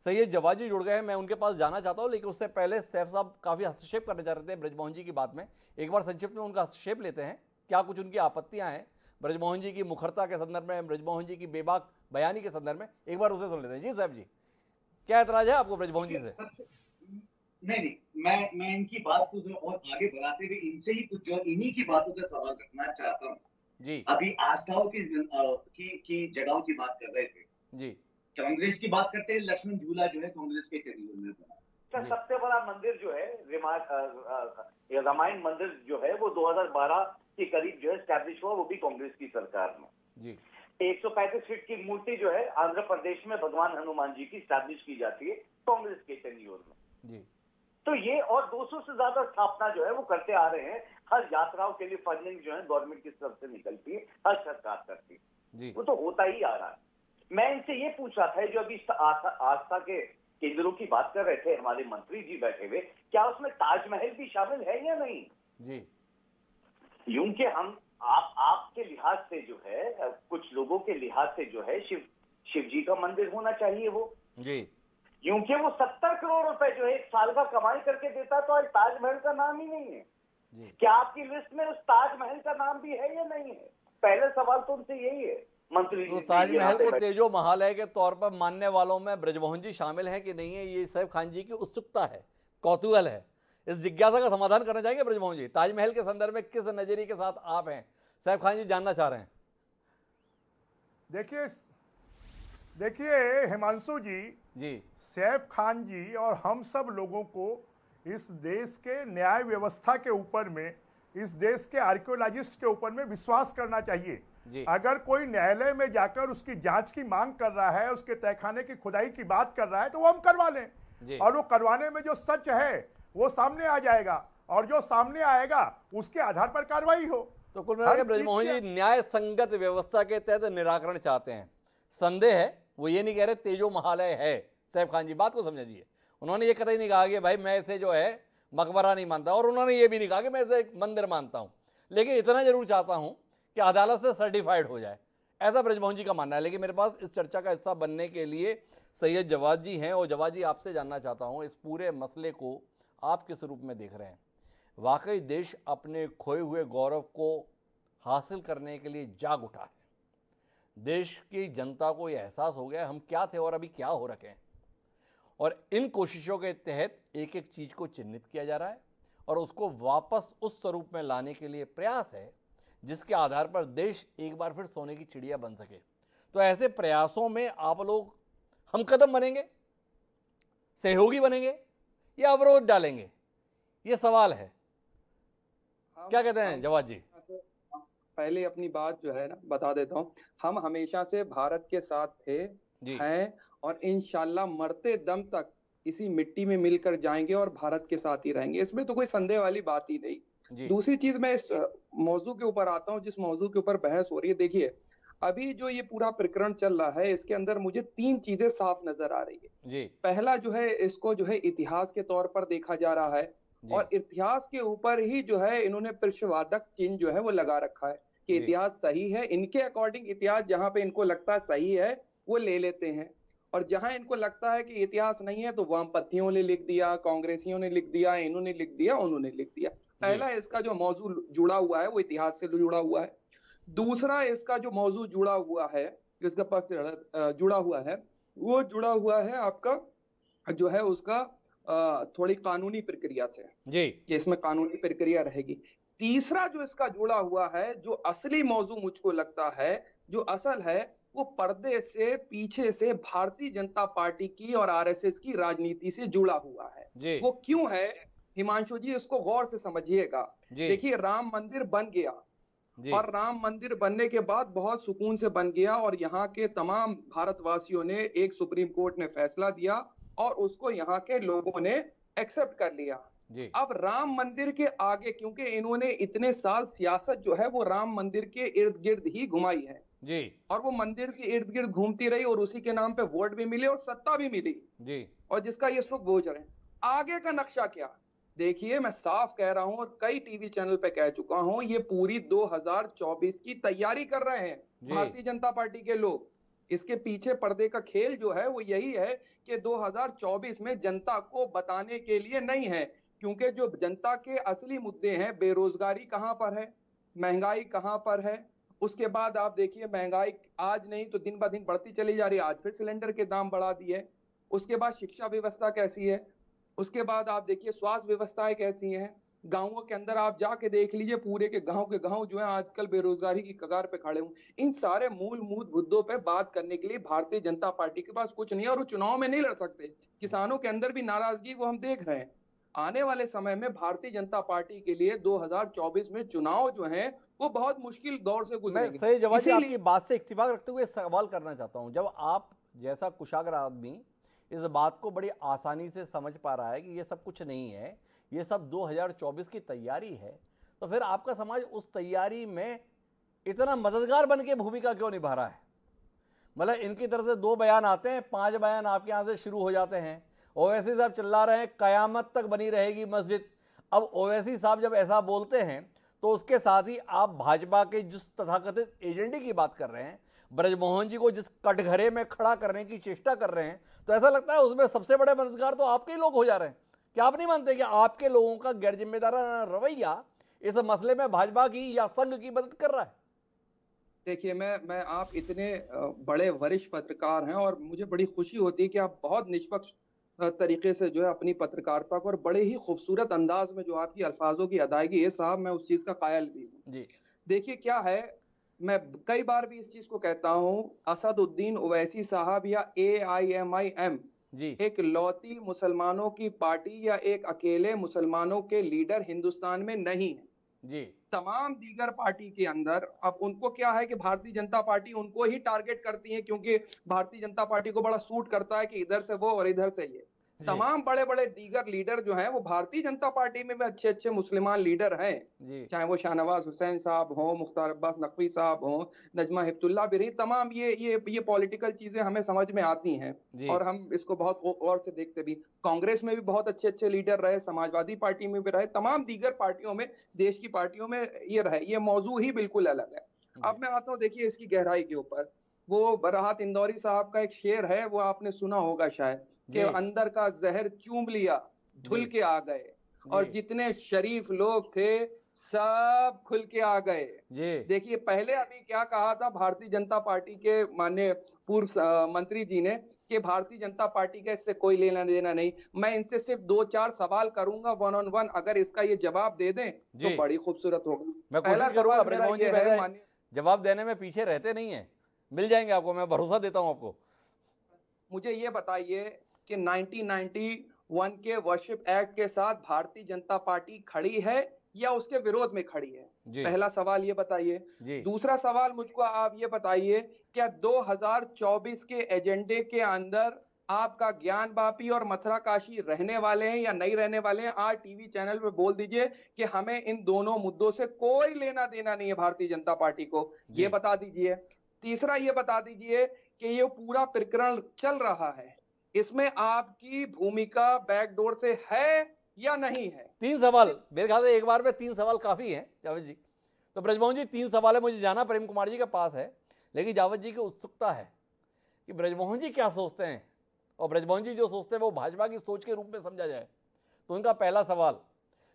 सैयद जवाद जी जुड़ गए हैं, मैं उनके पास जाना चाहता हूं, लेकिन उससे पहले सैफ साहब काफ़ी हस्तक्षेप करने जा रहे थे ब्रजमोहन जी की बात में। एक बार संक्षिप्त में उनका हस्तक्षेप लेते हैं, क्या कुछ उनकी आपत्तियां हैं ब्रजमोहन जी की मुखरता के संदर्भ में, ब्रजमोहन जी की बेबाक बयानी के संदर्भ में। एक बार उसे सुन लेते हैं। जी साहब जी, क्या एतराज है आपको ब्रजमोहन जी से? नहीं, मैं इनकी बात को जो और आगे बढ़ाते हुए इनसे ही कुछ जो इन्हीं की बातों का सवाल रखना चाहता हूँ जी। अभी आस्थाओं की जगहों की बात कर रहे थे जी, कांग्रेस की बात करते हैं। लक्ष्मण झूला जो है कांग्रेस के टेलीविजन में बना। सर सबसे बड़ा मंदिर जो है रामायण मंदिर जो है वो 2012 के करीब जो है स्टैब्लिश हुआ, वो भी कांग्रेस की सरकार में जी। 135 फीट की मूर्ति जो है आंध्र प्रदेश में भगवान हनुमान जी की स्टैब्लिश की जाती है कांग्रेस के टेन्योर में जी। तो ये और 200 से ज्यादा स्थापना जो है वो करते आ रहे हैं। हर यात्राओं के लिए फंडिंग जो है गवर्नमेंट की तरफ से निकलती है, हर सरकार करती है जी। वो तो होता ही आ रहा है। मैं इनसे ये पूछ रहा था, जो अभी आस्था के केंद्रों की बात कर रहे थे हमारे मंत्री जी बैठे हुए, क्या उसमें ताजमहल भी शामिल है या नहीं? जी। यूं कि हम आपके लिहाज से जो है, कुछ लोगों के लिहाज से जो है शिव जी का मंदिर होना चाहिए वो जी। यूं कि वो 70 करोड़ रुपए जो है 1 साल का कमाई करके देता, तो आज ताजमहल का नाम ही नहीं है जी। क्या आपकी लिस्ट में उस ताजमहल का नाम भी है या नहीं है? पहले सवाल तो उनसे यही है मंत्री तो जी। ताजमहल को तेजो महालय के तौर पर मानने वालों में ब्रजमोहन जी शामिल हैं कि नहीं है, ये सैफ खान जी की उत्सुकता है, कौतूहल है। इस जिज्ञासा का समाधान करना चाहेंगे ब्रजमोहन जी? ताजमहल के संदर्भ में किस नजरिए के साथ आप हैं, सैफ खान जी जानना चाह रहे हैं। देखिए देखिए हिमांशु जी, जी सैफ खान जी और हम सब लोगों को इस देश के न्याय व्यवस्था के ऊपर में, इस देश के आर्कियोलॉजिस्ट के ऊपर में विश्वास करना चाहिए। जी। अगर कोई न्यायालय में जाकर उसकी जांच की मांग कर रहा है, उसके तहखाने की खुदाई की बात कर रहा है, तो वो हम करवा लें। जी। और वो करवाने में जो सच है वो सामने आ जाएगा, और जो सामने आएगा उसके आधार पर कार्रवाई हो। तो कुल मिला के हर ब्रजमोहन चीज़ जी न्याय संगत व्यवस्था के तहत निराकरण चाहते हैं। संदेह है, वो ये नहीं कह रहे तेजो महालय है। सैफ खान जी बात को समझिए, उन्होंने ये कतई नहीं कहा कि भाई मैं इसे जो है मकबरा नहीं मानता, और उन्होंने ये भी नहीं कहा कि मैं इसे एक मंदिर मानता हूं, लेकिन इतना जरूर चाहता हूं कि अदालत से सर्टिफाइड हो जाए, ऐसा ब्रजमोहन जी का मानना है। लेकिन मेरे पास इस चर्चा का हिस्सा बनने के लिए सैयद जवाद जी हैं, और जवाद जी आपसे जानना चाहता हूं इस पूरे मसले को आप किस रूप में देख रहे हैं? वाकई देश अपने खोए हुए गौरव को हासिल करने के लिए जाग उठा है? देश की जनता को यह एहसास हो गया हम क्या थे और अभी क्या हो रखे हैं, और इन कोशिशों के तहत एक एक चीज़ को चिन्हित किया जा रहा है और उसको वापस उस स्वरूप में लाने के लिए प्रयास है जिसके आधार पर देश एक बार फिर सोने की चिड़िया बन सके। तो ऐसे प्रयासों में आप लोग हम कदम बनेंगे, सहयोगी बनेंगे, या अवरोध डालेंगे? ये सवाल है। क्या कहते हैं जवाद जी? पहले अपनी बात जो है ना बता देता हूँ। हम हमेशा से भारत के साथ थे, हैं, और इंशाल्लाह मरते दम तक इसी मिट्टी में मिलकर जाएंगे और भारत के साथ ही रहेंगे। इसमें तो कोई संदेह वाली बात ही नहीं। दूसरी चीज, मैं इस मौजू के ऊपर आता हूँ जिस मौजू के ऊपर बहस हो रही है। देखिए, अभी जो ये पूरा प्रकरण चल रहा है, इसके अंदर मुझे 3 चीजें साफ नजर आ रही है। जी। पहला जो है, इसको जो है इतिहास के तौर पर देखा जा रहा है, और इतिहास के ऊपर ही जो है इन्होंने प्रश्नवाचक चिन्ह जो है वो लगा रखा है कि इतिहास सही है। इनके अकॉर्डिंग इतिहास जहां पे इनको लगता है सही है वो ले लेते हैं, और जहां इनको लगता है कि इतिहास नहीं है तो वामपंथियों ने लिख दिया, कांग्रेसियों ने लिख दिया, इन्होंने लिख दिया, उन्होंने लिख दिया। पहला इसका जो मौजू जुड़ा हुआ है वो इतिहास से जुड़ा हुआ है। दूसरा इसका जो मौजू जुड़ा हुआ है, इसका पक्ष जुड़ा हुआ है, वो जुड़ा हुआ है आपका जो है उसका थोड़ी कानूनी प्रक्रिया से जी, कि इसमें कानूनी प्रक्रिया रहेगी। तीसरा जो इसका जुड़ा हुआ है, जो असली मौजू मुझको लगता है जो असल है, वो पर्दे से पीछे से भारतीय जनता पार्टी की और आरएसएस की राजनीति से जुड़ा हुआ है। वो क्यों है हिमांशु जी, इसको गौर से समझिएगा। देखिए, राम मंदिर बन गया, और राम मंदिर बनने के बाद बहुत सुकून से बन गया, और यहाँ के तमाम भारतवासियों ने, एक सुप्रीम कोर्ट ने फैसला दिया और उसको यहाँ के लोगों ने एक्सेप्ट कर लिया। अब राम मंदिर के आगे, क्योंकि इन्होंने इतने साल सियासत जो है वो राम मंदिर के इर्द गिर्द ही घुमाई है जी, और वो मंदिर के इर्द गिर्द घूमती रही, और उसी के नाम पे वोट भी मिले और सत्ता भी मिली जी, और जिसका ये सुख भोज रहे हैं। आगे का नक्शा क्या? देखिए, मैं साफ कह रहा हूं और कई टीवी चैनल पे कह चुका हूं, ये पूरी 2024 की तैयारी कर रहे हैं भारतीय जनता पार्टी के लोग। इसके पीछे पर्दे का खेल जो है वो यही है कि 2024 में जनता को बताने के लिए नहीं है, क्योंकि जो जनता के असली मुद्दे हैं, बेरोजगारी कहां पर है, महंगाई कहां पर है, उसके बाद आप देखिए महंगाई आज नहीं तो दिन ब दिन बढ़ती चली जा रही है। आज फिर सिलेंडर के दाम बढ़ा दिए। उसके बाद शिक्षा व्यवस्था कैसी है, उसके बाद आप देखिए स्वास्थ्य व्यवस्थाएं कैसी हैं। गांवों के अंदर आप जाके देख लीजिए, पूरे के गांव जो है आजकल बेरोजगारी की कगार पे खड़े हुए। इन सारे मूलभूत मुद्दों पे बात करने के लिए भारतीय जनता पार्टी के पास कुछ नहीं है, और वो चुनाव में नहीं लड़ सकते। किसानों के अंदर भी नाराजगी वो हम देख रहे हैं। आने वाले समय में भारतीय जनता पार्टी के लिए 2024 में चुनाव जो है वो बहुत मुश्किल दौर से मैं गुजरेंगे। सही जवाब इसीलिए आपकी बात से इत्तेफाक रखते हुए सवाल करना चाहता हूं, जब आप जैसा कुशाग्र आदमी इस बात को बड़ी आसानी से समझ पा रहा है कि ये सब कुछ नहीं है, ये सब 2024 की तैयारी है, तो फिर आपका समाज उस तैयारी में इतना मददगार बन के भूमिका क्यों निभा रहा है? मतलब इनकी तरफ से 2 बयान आते हैं, 5 बयान आपके यहाँ से शुरू हो जाते हैं। ओवैसी साहब चिल्ला रहे हैं कयामत तक बनी रहेगी मस्जिद। अब ओवैसी साहब जब ऐसा बोलते हैं तो उसके साथ ही आप भाजपा के जिस तथाकथित एजेंडे की बात कर रहे हैं, ब्रजमोहन जी को जिस कटघरे में खड़ा करने की चेष्टा कर रहे हैं, तो ऐसा लगता है उसमें सबसे बड़े मददगार तो आपके ही लोग हो जा रहे हैं। क्या आप नहीं मानते कि आपके लोगों का गैर जिम्मेदाराना रवैया इस मसले में भाजपा की या संघ की मदद कर रहा है? देखिए, मैं आप इतने बड़े वरिष्ठ पत्रकार हैं और मुझे बड़ी खुशी होती है कि आप बहुत निष्पक्ष तरीके से जो है अपनी पत्रकारिता को और बड़े ही खूबसूरत अंदाज में जो आपकी अल्फाजों की अदायगी है साहब, मैं उस चीज का कायल भी हूँ। जी देखिए क्या है, मैं कई बार भी इस चीज को कहता हूँ, असदुद्दीन ओवैसी साहब या AIMIM जी एक लौती मुसलमानों की पार्टी या एक अकेले मुसलमानों के लीडर हिंदुस्तान में नहीं है। जी तमाम दीगर पार्टी के अंदर अब उनको क्या है कि भारतीय जनता पार्टी उनको ही टारगेट करती है, क्योंकि भारतीय जनता पार्टी को बड़ा सूट करता है कि इधर से वो और इधर से ये। जी तमाम बड़े बड़े दीगर लीडर जो हैं वो भारतीय जनता पार्टी में भी अच्छे अच्छे मुसलमान लीडर हैं, जी चाहे वो शाहनवाज हुसैन साहब हों, मुख्तार अब्बास नकवी साहब हों, नजमा हिप्तुल्लाह बिरी, तमाम ये पॉलिटिकल चीजें हमें समझ में आती हैं जी और हम इसको बहुत गौर से देखते भी। कांग्रेस में भी बहुत अच्छे अच्छे लीडर रहे, समाजवादी पार्टी में भी रहे, तमाम दीगर पार्टियों में, देश की पार्टियों में ये रहे। ये मौजू ही बिल्कुल अलग है। अब मैं आता हूँ देखिए इसकी गहराई के ऊपर। वो बराहत इंदौरी साहब का एक शेर है, वो आपने सुना होगा शायद, कि जी अंदर का जहर चूम लिया, धुल जी के आ गए, और जी जितने शरीफ लोग थे सब खुल के आ गए। जी देखिए पहले अभी क्या कहा था भारतीय जनता पार्टी के माननीय पूर्व मंत्री जी ने कि भारतीय जनता पार्टी का इससे कोई लेना देना नहीं। मैं इनसे सिर्फ 2-4 सवाल करूंगा वन ऑन वन, अगर इसका ये जवाब दे दें तो जी बड़ी खूबसूरत होगा। मैं पहला कोशिश करूंगा सवाल मेरा ब्रजमोहन जी, ये है वैसे माननीय, जवाब देने में पीछे रहते नहीं हैं, मिल जाएंगे आपको, मैं भरोसा देता हूं आपको। मुझे ये बताइए कि 1991 के वर्शिप एक्ट के साथ भारतीय जनता पार्टी खड़ी है या उसके विरोध में खड़ी है? जी पहला सवाल ये बताइए। जी दूसरा सवाल मुझको आप ये बताइए, क्या 2024 के एजेंडे के अंदर आपका ज्ञान वापी और मथुरा काशी रहने वाले हैं या नहीं रहने वाले हैं? आज टीवी चैनल पे बोल दीजिए कि हमें इन दोनों मुद्दों से कोई लेना देना नहीं है भारतीय जनता पार्टी को, ये जी बता दीजिए। तीसरा ये बता दीजिए कि ये पूरा प्रकरण चल रहा है, इसमें आपकी भूमिका बैकडोर से है या नहीं है? तीन सवाल मेरे ख्याल से एक बार में, तीन सवाल काफी हैं जावेद जी। तो ब्रजमोहन जी, तीन सवाल है, मुझे जाना प्रेम कुमार जी के पास है, लेकिन जावेद जी की उत्सुकता है कि ब्रजमोहन जी क्या सोचते हैं, और ब्रजमोहन जी जो सोचते हैं वो भाजपा की सोच के रूप में समझा जाए। तो उनका पहला सवाल,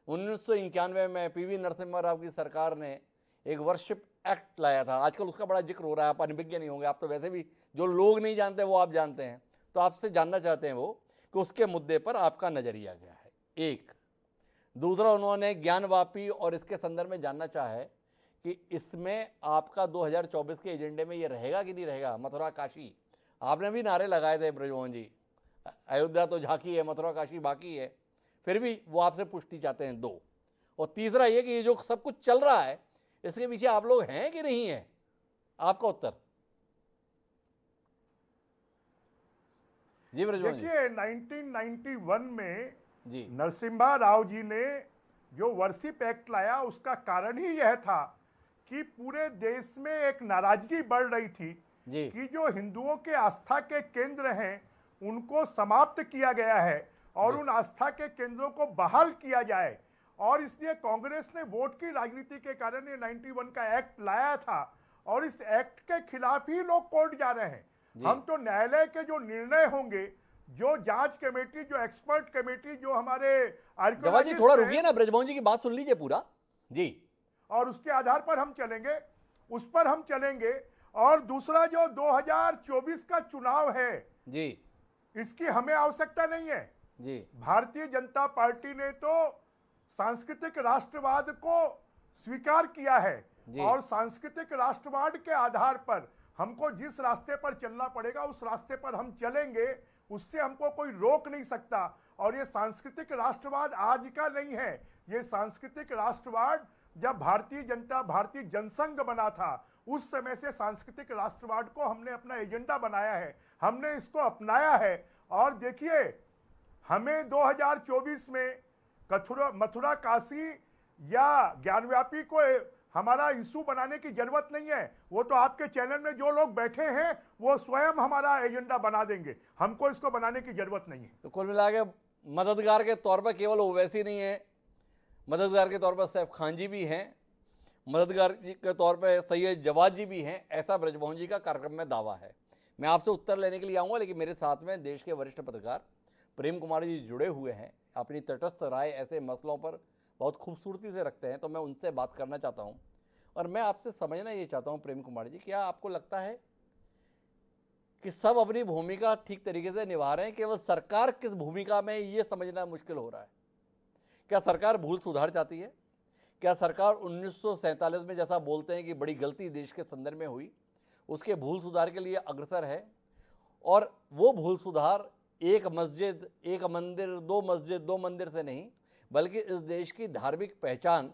1991 में PV नरसिम्हा राव की सरकार ने एक वर्शिप एक्ट लाया था, आजकल उसका बड़ा जिक्र हो रहा है, आप अनभिज्ञ नहीं होंगे, आप तो वैसे भी जो लोग नहीं जानते वो आप जानते हैं, तो आपसे जानना चाहते हैं वो कि उसके मुद्दे पर आपका नजरिया क्या है, एक। दूसरा, उन्होंने ज्ञानवापी और इसके संदर्भ में जानना चाहा है कि इसमें आपका 2024 के एजेंडे में ये रहेगा कि नहीं रहेगा। मथुरा काशी आपने भी नारे लगाए थे ब्रजमोहन जी, अयोध्या तो झांकी है, मथुरा काशी बाकी है, फिर भी वो आपसे पुष्टि चाहते हैं, दो। और तीसरा ये कि ये जो सब कुछ चल रहा है इसके पीछे आप लोग हैं कि नहीं है, आपका उत्तर। जी ब्रजमोहन जी। देखिए 1991 में जी नरसिम्हा राव जी ने जो वर्शिप एक्ट लाया उसका कारण ही यह था कि पूरे देश में एक नाराजगी बढ़ रही थी जी कि जो हिंदुओं के आस्था के केंद्र हैं उनको समाप्त किया गया है और जी। उन आस्था के केंद्रों को बहाल किया जाए, और इसलिए कांग्रेस ने वोट की राजनीति के कारण ये 91 का एक्ट लाया था, और इस एक्ट के खिलाफ ही लोग कोर्ट जा रहे हैं। जी। हम तो न्यायालय के जो निर्णय होंगे, जो जांच कमेटी, जो एक्सपर्ट कमेटी, जो हमारे जवाब जी आर्कियोलॉजिस्ट थोड़ा हैं, रुकिए ना, ब्रजमोहन जी की बात सुन लीजिए पूरा। जी और उसके आधार पर हम चलेंगे, उस पर हम चलेंगे। और दूसरा जो 2024 का चुनाव है, जी इसकी हमें आवश्यकता नहीं है। जी भारतीय जनता पार्टी ने तो सांस्कृतिक राष्ट्रवाद को स्वीकार किया है, जी। और सांस्कृतिक राष्ट्रवाद के आधार पर हमको जिस रास्ते पर चलना पड़ेगा उस रास्ते पर हम चलेंगे, उससे हमको कोई रोक नहीं सकता। और ये सांस्कृतिक राष्ट्रवाद आज का नहीं है, ये सांस्कृतिक राष्ट्रवाद जब भारतीय जनसंघ बना था उस समय से सांस्कृतिक राष्ट्रवाद को हमने अपना एजेंडा बनाया है, हमने इसको अपनाया है। और देखिए, हमें 2024 में मथुरा काशी या ज्ञानव्यापी को हमारा इशू बनाने की जरूरत नहीं है। वो तो आपके चैनल में जो लोग बैठे हैं वो स्वयं हमारा एजेंडा बना देंगे, हमको इसको बनाने की जरूरत नहीं है। तो कुल मिला के मददगार के तौर पर केवल ओवैसी नहीं है, मददगार के तौर पर सैफ खान जी भी हैं, मददगार के तौर पर सैयद जवाद जी भी हैं, ऐसा ब्रजमोहन जी का कार्यक्रम में दावा है। मैं आपसे उत्तर लेने के लिए आऊँगा, लेकिन मेरे साथ में देश के वरिष्ठ पत्रकार प्रेम कुमार जी जुड़े हुए हैं, अपनी तटस्थ राय ऐसे मसलों पर बहुत खूबसूरती से रखते हैं, तो मैं उनसे बात करना चाहता हूं। और मैं आपसे समझना ये चाहता हूं प्रेम कुमार जी, क्या आपको लगता है कि सब अपनी भूमिका ठीक तरीके से निभा रहे हैं, केवल सरकार किस भूमिका में है, ये समझना मुश्किल हो रहा है। क्या सरकार भूल सुधार चाहती है? क्या सरकार 1947 में जैसा बोलते हैं कि बड़ी गलती देश के संदर्भ में हुई, उसके भूल सुधार के लिए अग्रसर है? और वो भूल सुधार एक मस्जिद, एक मंदिर, दो मंदिर से नहीं, बल्कि इस देश की धार्मिक पहचान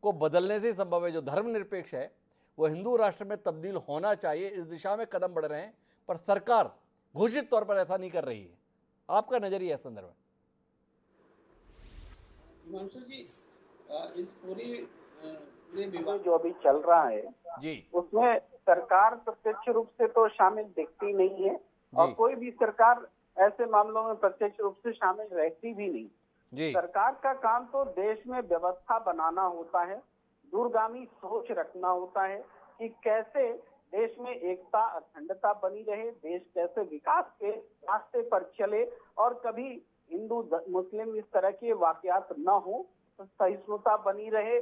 को बदलने से ही संभव है। जो धर्मनिरपेक्ष है वो हिंदू राष्ट्र में तब्दील होना चाहिए, इस दिशा में कदम बढ़ रहे हैं, पर सरकार घोषित तौर पर ऐसा नहीं कर रही है। आपका नजरिया इस संदर्भ में? हिमांशु जी, इस पूरे विवाद जो अभी चल रहा है जी, उसमें सरकार प्रत्यक्ष रूप से तो शामिल दिखती नहीं है और कोई भी सरकार ऐसे मामलों में प्रत्यक्ष रूप से शामिल रहती भी नहीं। जी, सरकार का काम तो देश में व्यवस्था बनाना होता है, दूरगामी सोच रखना होता है कि कैसे देश में एकता अखंडता बनी रहे, देश कैसे विकास के रास्ते पर चले और कभी हिंदू मुस्लिम इस तरह के वाकयात न हो, तो सहिष्णुता बनी रहे,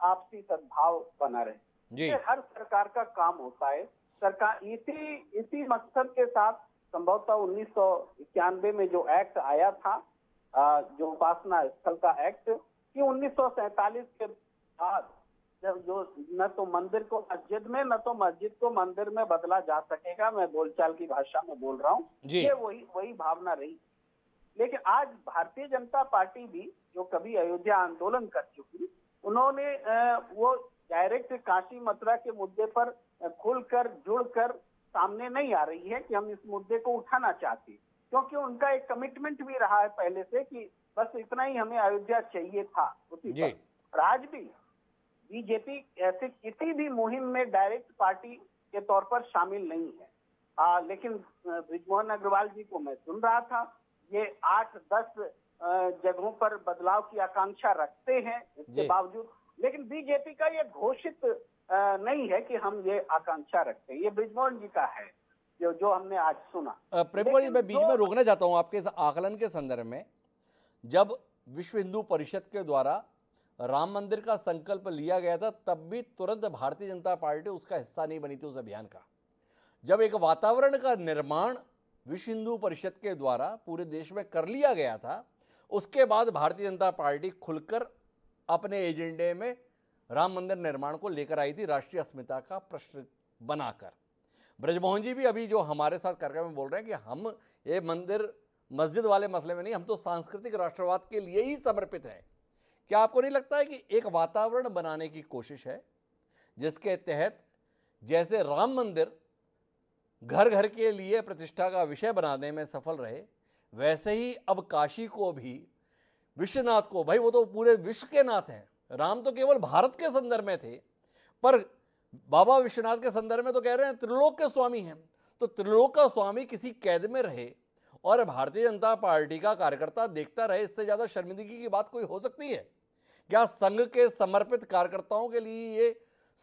आपसी सद्भाव बना रहे। ये हर सरकार का काम होता है। सरकार इसी मकसद के साथ संभवतः 1991 में जो एक्ट आया था, जो उपासना स्थल का एक्ट, कि 1947 के बाद जो न तो मंदिर को मस्जिद में, न तो मस्जिद को मंदिर में बदला जा सकेगा, मैं बोलचाल की भाषा में बोल रहा हूँ, ये वही भावना रही। लेकिन आज भारतीय जनता पार्टी भी, जो कभी अयोध्या आंदोलन कर चुकी, उन्होंने वो डायरेक्ट काशी मथुरा के मुद्दे पर खुलकर जुड़कर सामने नहीं आ रही है कि हम इस मुद्दे को उठाना चाहते, क्योंकि उनका एक कमिटमेंट भी रहा है पहले से कि बस इतना ही हमें अयोध्या चाहिए था उसी पर। आज भी बीजेपी ऐसे किसी भी मुहिम में डायरेक्ट पार्टी के तौर पर शामिल नहीं है। लेकिन बृजमोहन अग्रवाल जी को मैं सुन रहा था, ये 8-10 जगहों पर बदलाव की आकांक्षा रखते हैं इसके बावजूद, लेकिन बीजेपी का ये घोषित नहीं है कि हम ये आकांक्षा रखते हैं। ये बृजमोहन जी का है जो हमने आज सुना। प्रेम जी, मैं बीच में रोकना चाहता हूं आपके इस आकलन के संदर्भ में। जब विश्व हिंदू परिषद के द्वारा राम मंदिर का संकल्प लिया गया था, तब भी तुरंत भारतीय जनता पार्टी उसका हिस्सा नहीं बनी थी उस अभियान का। जब एक वातावरण का निर्माण विश्व हिंदू परिषद के द्वारा पूरे देश में कर लिया गया था, उसके बाद भारतीय जनता पार्टी खुलकर अपने एजेंडे में राम मंदिर निर्माण को लेकर आई थी, राष्ट्रीय अस्मिता का प्रश्न बनाकर। ब्रजमोहन जी भी अभी जो हमारे साथ कार्यक्रम में बोल रहे हैं कि हम ये मंदिर मस्जिद वाले मसले में नहीं, हम तो सांस्कृतिक राष्ट्रवाद के लिए ही समर्पित है। क्या आपको नहीं लगता है कि एक वातावरण बनाने की कोशिश है जिसके तहत जैसे राम मंदिर घर घर के लिए प्रतिष्ठा का विषय बनाने में सफल रहे, वैसे ही अब काशी को भी, विश्वनाथ को, भाई वो तो पूरे विश्व के नाथ हैं, राम तो केवल भारत के संदर्भ में थे, पर बाबा विश्वनाथ के संदर्भ में तो कह रहे हैं त्रिलोक के स्वामी हैं। तो त्रिलोक का स्वामी किसी कैद में रहे और भारतीय जनता पार्टी का कार्यकर्ता देखता रहे, इससे ज्यादा शर्मिंदगी की बात कोई हो सकती है क्या? संघ के समर्पित कार्यकर्ताओं के लिए ये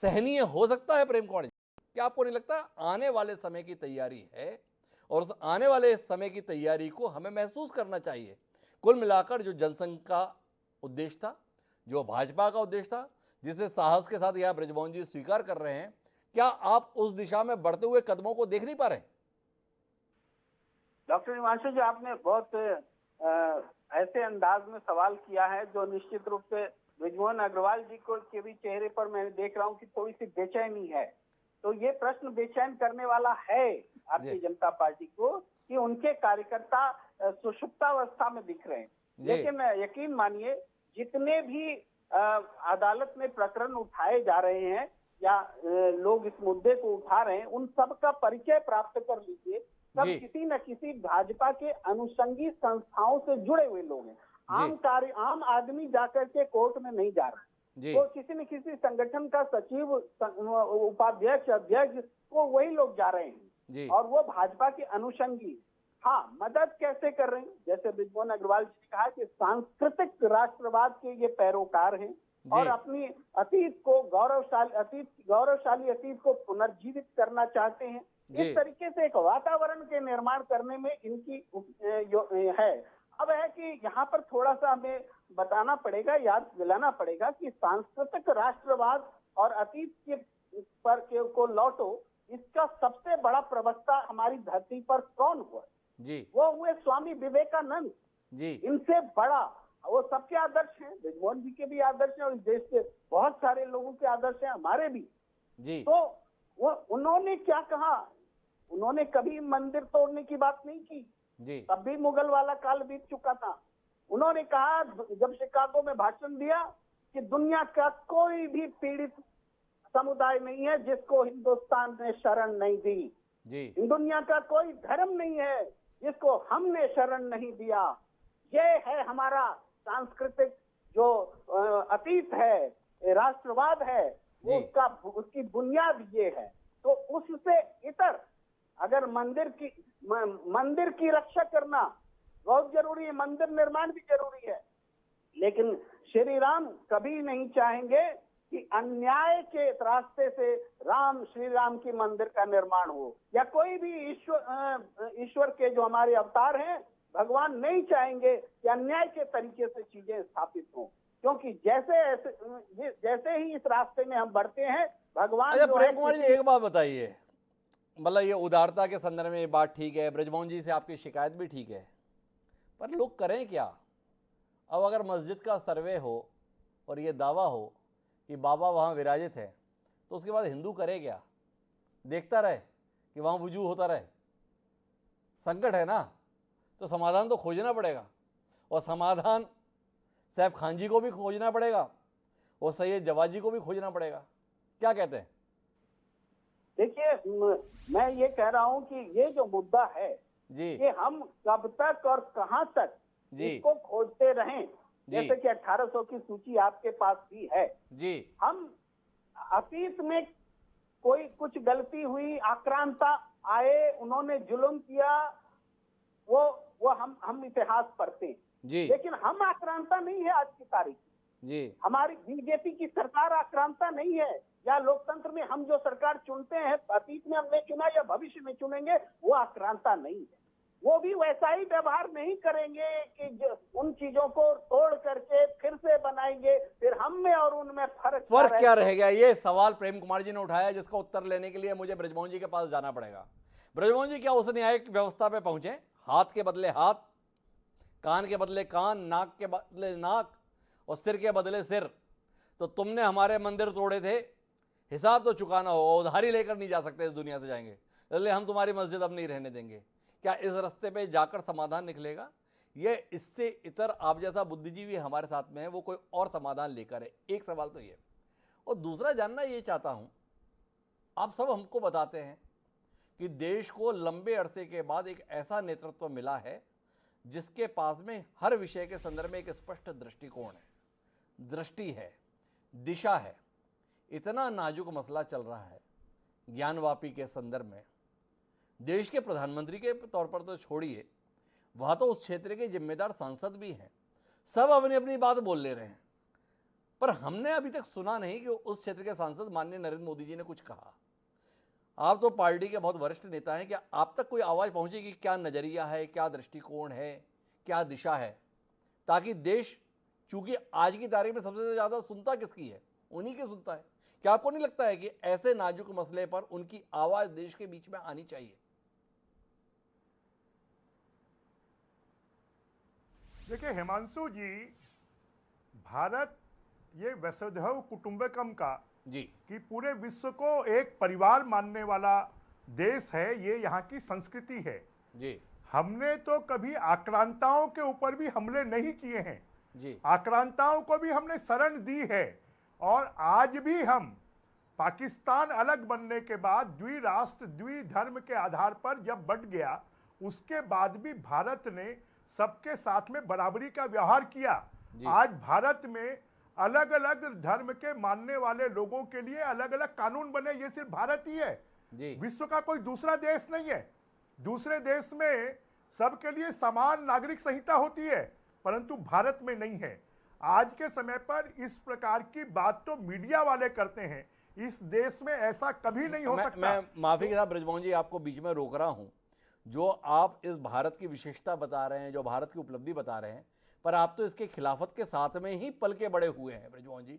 सहनीय हो सकता है? प्रेम कुमार जी, क्या आपको नहीं लगता आने वाले समय की तैयारी है और उस आने वाले समय की तैयारी को हमें महसूस करना चाहिए? कुल मिलाकर जो जनसंघ का उद्देश्य था, जो भाजपा का उद्देश्य था, जिसे साहस के साथ यह बृजमोहन जी स्वीकार कर रहे हैं, क्या आप उस दिशा में बढ़ते हुए कदमों को देख नहीं पा रहे? डॉक्टर हिमांशु जी, आपने बहुत ऐसे अंदाज में सवाल किया है जो निश्चित रूप से बृजमोहन अग्रवाल जी को के भी चेहरे पर मैं देख रहा हूं कि थोड़ी सी बेचैनी है। तो ये प्रश्न बेचैन करने वाला है भारतीय जनता पार्टी को कि उनके कार्यकर्ता सुषुप्तावस्था में दिख रहे हैं। लेकिन यकीन मानिए, जितने भी अदालत में प्रकरण उठाए जा रहे हैं या लोग इस मुद्दे को उठा रहे हैं, उन सब का परिचय प्राप्त कर लीजिए। सब किसी न किसी भाजपा के अनुषंगी संस्थाओं से जुड़े हुए लोग हैं। आम आदमी जाकर के कोर्ट में नहीं जा रहा है, तो किसी न किसी संगठन का सचिव, उपाध्यक्ष, अध्यक्ष, वो वही लोग जा रहे हैं और वो भाजपा के अनुषंगी। हाँ, मदद कैसे कर रहे हैं? जैसे बृजमोहन अग्रवाल जी ने कहा कि सांस्कृतिक राष्ट्रवाद के ये पैरोकार हैं और अपनी अतीत को गौरवशाली अतीत को पुनर्जीवित करना चाहते हैं। इस तरीके से एक वातावरण के निर्माण करने में इनकी है। अब है कि यहाँ पर थोड़ा सा हमें बताना पड़ेगा, याद दिलाना पड़ेगा कि सांस्कृतिक राष्ट्रवाद और अतीत के पर को लौटो, इसका सबसे बड़ा प्रवक्ता हमारी धरती पर कौन हुआ? जी वो हुए स्वामी विवेकानंद। जी इनसे बड़ा, वो सबके आदर्श हैं, ब्रिजमोहन जी के भी आदर्श हैं और इस देश के बहुत सारे लोगों के आदर्श हैं, हमारे भी। जी तो वो उन्होंने क्या कहा? उन्होंने कभी मंदिर तोड़ने की बात नहीं की, जी तब भी मुगल वाला काल बीत चुका था। उन्होंने कहा जब शिकागो में भाषण दिया कि दुनिया का कोई भी पीड़ित समुदाय नहीं है जिसको हिंदुस्तान ने शरण नहीं दी। जी दुनिया का कोई धर्म नहीं है जिसको हमने शरण नहीं दिया। ये है हमारा सांस्कृतिक जो अतीत है, राष्ट्रवाद है, वो जी। उसकी बुनियाद ये है। तो उससे इतर अगर मंदिर की रक्षा करना बहुत जरूरी है, मंदिर निर्माण भी जरूरी है, लेकिन श्री राम कभी नहीं चाहेंगे कि अन्याय के रास्ते से श्री राम की मंदिर का निर्माण हो, या कोई भी ईश्वर के जो हमारे अवतार हैं, भगवान नहीं चाहेंगे कि अन्याय के तरीके से चीजें स्थापित हों, क्योंकि जैसे ही इस रास्ते में हम बढ़ते हैं, भगवान अच्छा जो है प्रेम कुमार जी एक बात बताइए, मतलब ये उदारता के संदर्भ में ये बात ठीक है, ब्रजमोहन जी से आपकी शिकायत भी ठीक है, पर लोग करें क्या? अब अगर मस्जिद का सर्वे हो और ये दावा हो कि बाबा वहाँ विराजित है, तो उसके बाद हिंदू करे क्या? देखता रहे कि वहाँ वजू होता रहे? संकट है ना, तो समाधान तो खोजना पड़ेगा, और समाधान सैफ खान जी को भी खोजना पड़ेगा और सैयद जवाद जी को भी खोजना पड़ेगा। क्या कहते हैं? देखिए, मैं ये कह रहा हूँ कि ये जो मुद्दा है जी कि हम कब तक और कहां तक जी इसको खोजते रहें। जी जैसे कि 1800 की सूची आपके पास भी है। जी हम अतीत में कोई कुछ गलती हुई, आक्रांता आए, उन्होंने जुल्म किया, वो हम इतिहास पढ़ते हैं, जी लेकिन हम आक्रांता नहीं है आज की तारीख। जी हमारी बीजेपी की सरकार आक्रांता नहीं है, या लोकतंत्र में हम जो सरकार चुनते हैं, अतीत में हमने चुना या भविष्य में चुनेंगे, वो आक्रांता नहीं है। वो भी वैसा ही व्यवहार नहीं करेंगे कि उन चीजों को तोड़ करके फिर से बनाएंगे, फिर हम में और उनमें फर्क क्या रह गया? ये सवाल प्रेम कुमार जी ने उठाया, जिसका उत्तर लेने के लिए मुझे ब्रजमोहन जी के पास जाना पड़ेगा। ब्रजमोहन जी, क्या उस न्यायिक व्यवस्था पे पहुंचे? हाथ के बदले हाथ, कान के बदले कान, नाक के बदले नाक और सिर के बदले सिर। तो तुमने हमारे मंदिर तोड़े थे, हिसाब तो चुकाना होगा, उधारी लेकर नहीं जा सकते, इस दुनिया से जाएंगे, इसलिए हम तुम्हारी मस्जिद अब नहीं रहने देंगे। क्या इस रास्ते पे जाकर समाधान निकलेगा? ये इससे इतर आप जैसा बुद्धिजीवी हमारे साथ में है, वो कोई और समाधान लेकर है। एक सवाल तो ये, और दूसरा जानना ये चाहता हूं, आप सब हमको बताते हैं कि देश को लंबे अरसे के बाद एक ऐसा नेतृत्व मिला है जिसके पास में हर विषय के संदर्भ में एक स्पष्ट दृष्टिकोण है, दृष्टि है, दिशा है। इतना नाजुक मसला चल रहा है ज्ञानवापी के संदर्भ में, देश के प्रधानमंत्री के तौर पर तो छोड़िए, वहाँ तो उस क्षेत्र के जिम्मेदार सांसद भी हैं, सब अपनी अपनी बात बोल ले रहे हैं, पर हमने अभी तक सुना नहीं कि उस क्षेत्र के सांसद माननीय नरेंद्र मोदी जी ने कुछ कहा। आप तो पार्टी के बहुत वरिष्ठ नेता हैं, क्या आप तक कोई आवाज़ पहुँचेगी? क्या नज़रिया है, क्या दृष्टिकोण है, क्या दिशा है, ताकि देश, चूँकि आज की तारीख में सबसे ज़्यादा सुनता किसकी है? उन्हीं की सुनता है। क्या आपको नहीं लगता है कि ऐसे नाजुक मसले पर उनकी आवाज़ देश के बीच में आनी चाहिए? देखिए हिमांशु जी, भारत ये वसुधैव कुटुंबकम का जी कि पूरे विश्व को एक परिवार मानने वाला देश है, ये यहाँ की संस्कृति है जी। हमने तो कभी आक्रांताओं के ऊपर भी हमले नहीं किए हैं जी, आक्रांताओं को भी हमने शरण दी है। और आज भी हम पाकिस्तान अलग बनने के बाद द्विराष्ट्र द्विधर्म के आधार पर जब बंट गया, उसके बाद भी भारत ने सबके साथ में बराबरी का व्यवहार किया। आज भारत में अलग अलग धर्म के मानने वाले लोगों के लिए अलग अलग कानून बने, ये सिर्फ भारत ही है, विश्व का कोई दूसरा देश नहीं है। दूसरे देश में सबके लिए समान नागरिक संहिता होती है, परंतु भारत में नहीं है। आज के समय पर इस प्रकार की बात तो मीडिया वाले करते हैं, इस देश में ऐसा कभी नहीं हो सकता। मैं माफी के साथ ब्रजमोहन जी आपको बीच में रोक रहा हूं। जो आप इस भारत की विशेषता बता रहे हैं, जो भारत की उपलब्धि बता रहे हैं, पर आप तो इसके खिलाफत के साथ में ही पल के बड़े हुए हैं ब्रजमोहन जी।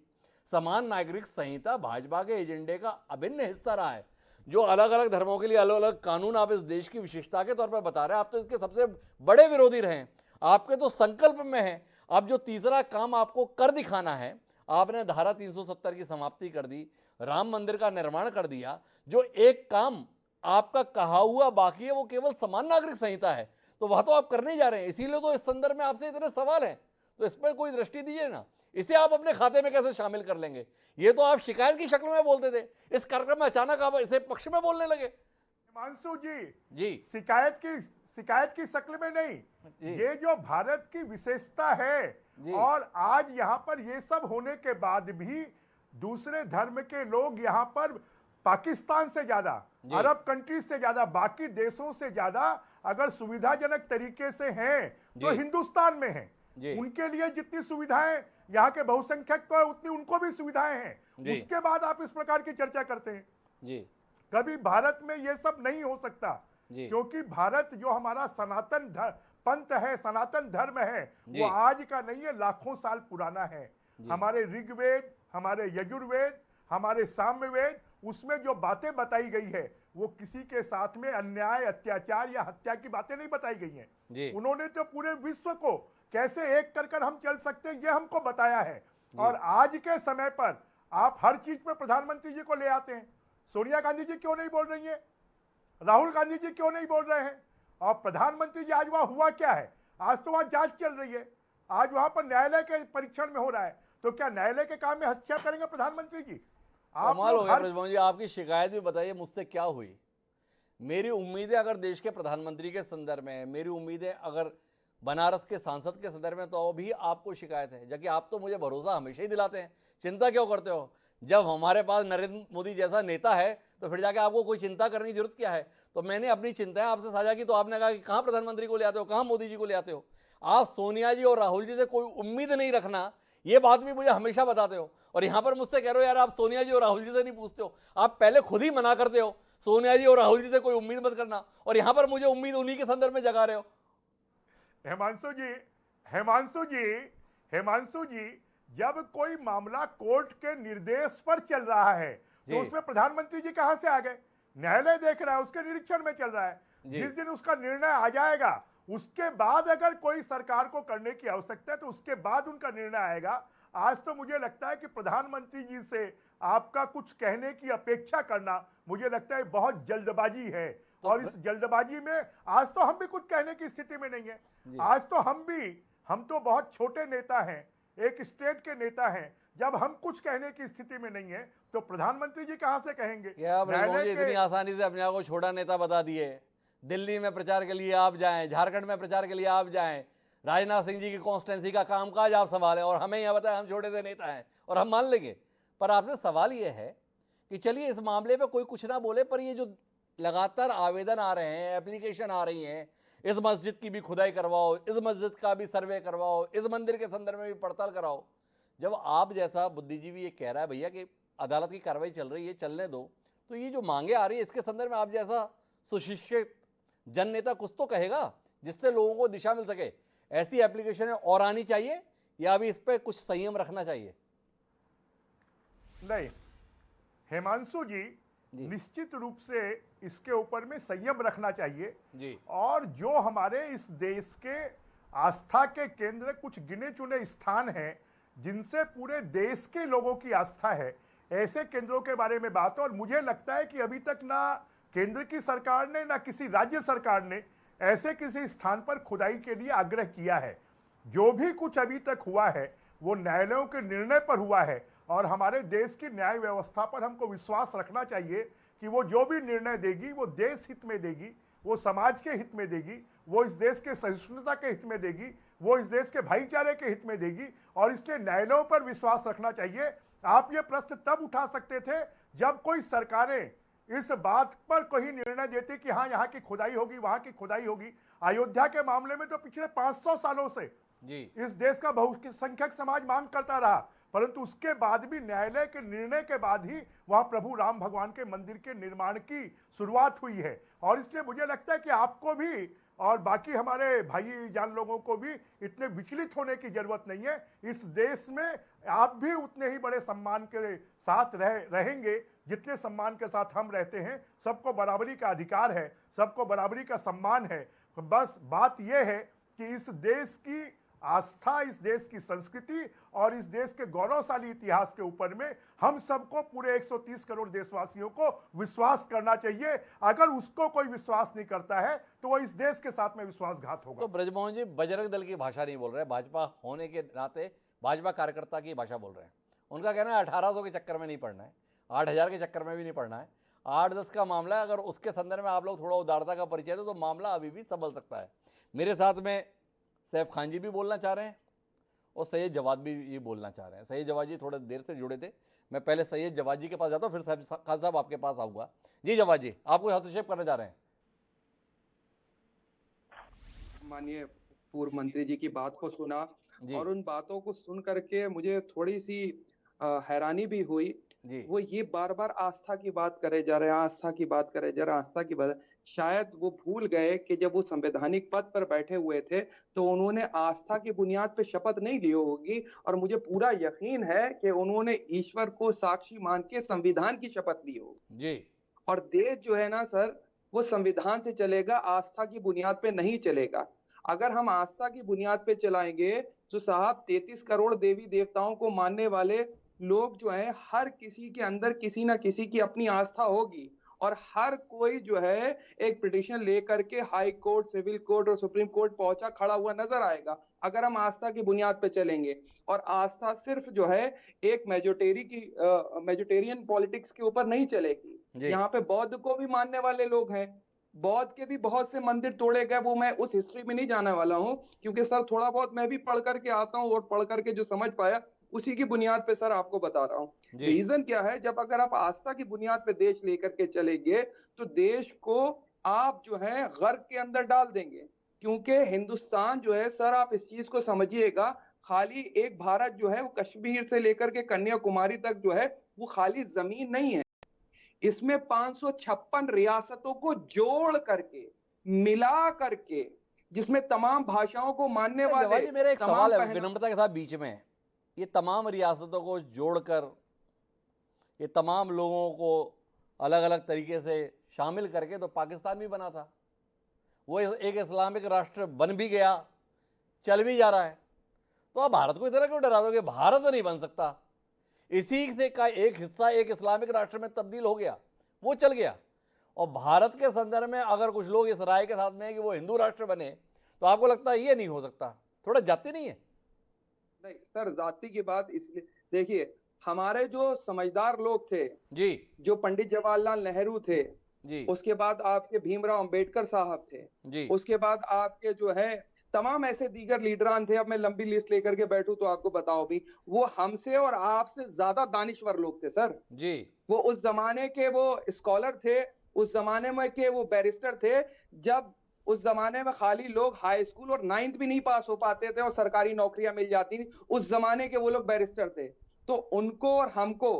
समान नागरिक संहिता भाजपा के एजेंडे का अभिन्न हिस्सा रहा है। जो अलग अलग धर्मों के लिए अलग अलग कानून आप इस देश की विशेषता के तौर पर बता रहे हैं, आप तो इसके सबसे बड़े विरोधी रहे हैं। आपके तो संकल्प में है। अब जो तीसरा काम आपको कर दिखाना है, आपने धारा 370 की समाप्ति कर दी, राम मंदिर का निर्माण कर दिया। जो एक काम आपका कहा हुआ बाकी है वो केवल समान नागरिक संहिता है, तो वह तो आप करने जा रहे हैं। इसीलिए तो इस संदर्भ में आपसे इतने सवाल हैं, तो इस पर कोई दृष्टि दीजिए ना। इसे आप अपने खाते में कैसे शामिल कर लेंगे? ये तो आप शिकायत की शक्ल में बोलते थे, इस कार्यक्रम में अचानक आप इसे पक्ष में बोलने लगे। हिमांशु जी शिकायत की शक्ल में नहीं, ये जो भारत की विशेषता है। और आज यहाँ पर ये सब होने के बाद भी दूसरे धर्म के लोग यहाँ पर पाकिस्तान से ज्यादा, अरब कंट्रीज से ज्यादा, बाकी देशों से ज्यादा अगर सुविधाजनक तरीके से हैं तो हिंदुस्तान में हैं। उनके लिए जितनी सुविधाएं यहाँ के बहुसंख्यक को है उतनी उनको भी सुविधाएं हैं। उसके बाद आप इस प्रकार की चर्चा करते हैं। कभी भारत में ये सब नहीं हो सकता, क्योंकि भारत जो हमारा सनातन पंथ है, सनातन धर्म है, वो आज का नहीं है, लाखों साल पुराना है। हमारे ऋग्वेद, हमारे यजुर्वेद, हमारे सामवेद, उसमें जो बातें बताई गई है वो किसी के साथ में अन्याय, अत्याचार या हत्या की बातें नहीं बताई गई हैं। उन्होंने तो पूरे विश्व को कैसे एक कर हम चल सकते हैं ये हमको बताया है। और आज के समय पर आप हर चीज पर प्रधानमंत्री जी को ले आते हैं। सोनिया गांधी जी क्यों नहीं बोल रही है? राहुल गांधी जी क्यों नहीं बोल रहे हैं? और प्रधानमंत्री जी आज वहां हुआ क्या है? आज तो वहां जांच चल रही है, आज वहां पर न्यायालय के परीक्षण में हो रहा है, तो क्या न्यायालय के काम में हस्तक्षेप करेंगे प्रधानमंत्री जी? कमाल हो गया ब्रजमोहन जी, आपकी शिकायत भी बताइए मुझसे क्या हुई। मेरी उम्मीदें अगर देश के प्रधानमंत्री के संदर्भ में है, मेरी उम्मीदें अगर बनारस के सांसद के संदर्भ में, तो भी आपको शिकायत है। जबकि आप तो मुझे भरोसा हमेशा ही दिलाते हैं, चिंता क्यों करते हो? जब हमारे पास नरेंद्र मोदी जैसा नेता है तो फिर जाके आपको कोई चिंता करने की जरूरत क्या है? तो मैंने अपनी चिंताएं आपसे साझा की, तो आपने कहा कि कहाँ प्रधानमंत्री को ले आते हो, कहाँ मोदी जी को ले आते हो। आप सोनिया जी और राहुल जी से कोई उम्मीद नहीं रखना, ये बात भी मुझे हमेशा बताते हो। और यहाँ पर मुझसे कह रहे हो यार आप सोनिया जी और राहुल जी से नहीं पूछते हो। आप पहले खुद ही मना करते हो सोनिया जी और राहुल जी से कोई उम्मीद मत करना, और यहाँ पर मुझे उम्मीद उन्हीं के संदर्भ में जगा रहे हो। हिमांशु जी, जब कोई मामला कोर्ट के निर्देश पर चल रहा है तो उसमें प्रधानमंत्री जी कहां से आ गए? न्यायालय देख रहा है, उसके निरीक्षण में चल रहा है। जिस दिन उसका निर्णय आ जाएगा उसके बाद अगर कोई सरकार को करने की आवश्यकता है तो उसके बाद उनका निर्णय आएगा। आज तो मुझे लगता है कि प्रधानमंत्री जी से आपका कुछ कहने की अपेक्षा करना मुझे लगता है बहुत जल्दबाजी है। तो और इस जल्दबाजी में आज तो हम भी कुछ कहने की स्थिति में नहीं है। आज तो हम तो बहुत छोटे नेता हैं, एक स्टेट के नेता हैं। जब हम कुछ कहने की स्थिति में नहीं है तो प्रधानमंत्री जी कहां से कहेंगे? क्या इतनी आसानी से अपने आप को छोटा नेता बता दिए? दिल्ली में प्रचार के लिए आप जाएं, झारखंड में प्रचार के लिए आप जाएं, राजनाथ सिंह जी की कॉन्स्टिट्यूंसी का कामकाज आप संभालें, और हमें यह बताएं हम छोटे से नेता हैं और हम मान लेंगे। पर आपसे सवाल यह है कि चलिए इस मामले में कोई कुछ ना बोले, पर ये जो लगातार आवेदन आ रहे हैं, एप्लीकेशन आ रही हैं, इस मस्जिद की भी खुदाई करवाओ, इस मस्जिद का भी सर्वे करवाओ, इस मंदिर के संदर्भ में भी पड़ताल कराओ। जब आप जैसा बुद्धिजीवी ये कह रहा है भैया कि अदालत की कार्रवाई चल रही है, चलने दो, तो ये जो मांगे आ रही है इसके संदर्भ में आप जैसा सुशिक्षित जन नेता कुछ तो कहेगा जिससे लोगों को दिशा मिल सके। ऐसी एप्लीकेशन और आनी चाहिए या अभी इस पर कुछ संयम रखना चाहिए? नहीं हिमांशु जी, निश्चित रूप से इसके ऊपर में संयम रखना चाहिए जी। और जो हमारे इस देश के आस्था के केंद्र कुछ गिने चुने स्थान हैं जिनसे पूरे देश के लोगों की आस्था है, ऐसे केंद्रों के बारे में बात है। और मुझे लगता है कि अभी तक ना केंद्र की सरकार ने ना किसी राज्य सरकार ने ऐसे किसी स्थान पर खुदाई के लिए आग्रह किया है। जो भी कुछ अभी तक हुआ है वो न्यायालयों के निर्णय पर हुआ है, और हमारे देश की न्याय व्यवस्था पर हमको विश्वास रखना चाहिए कि वो जो भी निर्णय देगी वो देश हित में देगी, वो समाज के हित में देगी, वो इस देश के सहिष्णुता के हित में देगी, वो इस देश के भाईचारे के हित में देगी। और इसलिए न्यायालयों पर विश्वास रखना चाहिए। आप ये प्रश्न तब उठा सकते थे जब कोई सरकारें इस बात पर कोई निर्णय देती कि हाँ यहाँ की खुदाई होगी, वहां की खुदाई होगी। अयोध्या के मामले में तो पिछले 500 सालों से जी इस देश का बहुसंख्यक समाज मांग करता रहा, परंतु उसके बाद भी न्यायालय के निर्णय के बाद ही वहां प्रभु राम भगवान के मंदिर के निर्माण की शुरुआत हुई है। और इसलिए मुझे लगता है कि आपको भी और बाकी हमारे भाई जान लोगों को भी इतने विचलित होने की जरूरत नहीं है। इस देश में आप भी उतने ही बड़े सम्मान के साथ रहेंगे जितने सम्मान के साथ हम रहते हैं। सबको बराबरी का अधिकार है, सबको बराबरी का सम्मान है। बस बात यह है कि इस देश की आस्था, इस देश की संस्कृति और इस देश के गौरवशाली इतिहास के ऊपर में हम सबको, पूरे 130 करोड़ देशवासियों को विश्वास करना चाहिए। अगर उसको कोई विश्वास नहीं करता है तो वो इस देश के साथ में विश्वासघात होगा। तो ब्रजमोहन जी बजरंग दल की भाषा नहीं बोल रहे, भाजपा होने के नाते भाजपा कार्यकर्ता की भाषा बोल रहे हैं। उनका कहना है 1800 के चक्कर में नहीं पड़ना है, 8000 के चक्कर में भी नहीं पड़ना है, 8-10 का मामला है। अगर उसके संदर्भ में आप लोग थोड़ा उदारता का परिचय दो तो मामला अभी भी संभल सकता है। मेरे साथ में सैफ खान जी भी बोलना चाह रहे हैं और सैयद जवाद भी ये बोलना चाह रहे हैं। सैयद जवाद जी थोड़े देर से जुड़े थे, मैं पहले सैयद जवाद जी के पास जाता हूँ, फिर सैफ खान साहब आपके पास आऊँगा। जी जवाद जी, आप कोई हस्तक्षेप करना चाह रहे हैं? माननीय पूर्व मंत्री जी की बात को सुना जी। और उन बातों को सुन करके मुझे थोड़ी सी हैरानी भी हुई। जी। वो ये बार बार आस्था की बात करे जा रहे हैं, आस्था की बात करे जा रहे हैं, आस्था की बात। शायद वो भूल गए कि जब वो संवैधानिक पद पर बैठे हुए थे तो उन्होंने आस्था की बुनियाद पे शपथ नहीं ली होगी, और मुझे पूरा यकीन है कि उन्होंने ईश्वर को साक्षी मान के संविधान की शपथ ली होगी। जी। और देश जो है ना सर, वो संविधान से चलेगा, आस्था की बुनियाद पे नहीं चलेगा। अगर हम आस्था की बुनियाद पे चलाएंगे तो साहब 33 करोड़ देवी देवताओं को मानने वाले लोग जो है, हर किसी के अंदर किसी ना किसी की अपनी आस्था होगी, और हर कोई जो है एक पिटीशन लेकर के हाई कोर्ट, सिविल कोर्ट और सुप्रीम कोर्ट पहुंचा खड़ा हुआ नजर आएगा अगर हम आस्था की बुनियाद पे चलेंगे। और आस्था सिर्फ जो है एक मेजोटेरियन पॉलिटिक्स के ऊपर नहीं चलेगी। यहाँ पे बौद्ध को भी मानने वाले लोग हैं, बौद्ध के भी बहुत से मंदिर तोड़े गए। वो मैं उस हिस्ट्री में नहीं जाने वाला हूँ, क्योंकि सर थोड़ा बहुत मैं भी पढ़ करके आता हूँ और पढ़ करके जो समझ पाया उसी की बुनियाद पे सर आपको बता रहा हूँ। रीजन क्या है, जब अगर आप आस्था की बुनियाद पे देश लेकर के चलेंगे तो देश को आप जो है गर्क के अंदर डाल देंगे। क्योंकि हिंदुस्तान जो है सर, आप इस चीज को समझिएगा, खाली एक भारत जो है वो कश्मीर से लेकर के कन्याकुमारी तक जो है वो खाली जमीन नहीं है। इसमें 556 रियासतों को जोड़ करके, मिला करके, जिसमें तमाम भाषाओं को मानने वाले, मेरा एक सवाल है विनम्रता के साथ बीच में, ये तमाम रियासतों को जोड़कर, ये तमाम लोगों को अलग अलग तरीके से शामिल करके तो पाकिस्तान भी बना था। वो एक इस्लामिक राष्ट्र बन भी गया, चल भी जा रहा है। तो आप भारत को इतना क्यों डरा दोगे? भारत नहीं बन सकता। इसी से का एक हिस्सा एक इस्लामिक राष्ट्र में तब्दील हो गया, वो चल गया। और भारत के संदर्भ में अगर कुछ लोग इस राय के साथ में है कि वो हिंदू राष्ट्र बने, तो आपको लगता है ये नहीं हो सकता? थोड़ा जाति नहीं है? नहीं सर, जाति की बात इसलिए, देखिए हमारे जो समझदार लोग थे जी, जो पंडित जवाहरलाल नेहरू थे जी, उसके बाद आपके भीमराव अंबेडकर साहब थे जी, उसके बाद आपके जो है तमाम ऐसे दीगर लीडरान थे। अब मैं लंबी लिस्ट लेकर के बैठूं तो आपको बताओ भी, वो हमसे और आपसे ज्यादा दानिश्वर लोग थे सर जी। वो उस जमाने के वो स्कॉलर थे, उस जमाने में के वो बैरिस्टर थे, जब उस जमाने में खाली लोग हाई स्कूल और 9th भी नहीं पास हो पाते थे और सरकारी नौकरियां मिल जाती थी। उस जमाने के वो लोग बैरिस्टर थे। तो उनको और हमको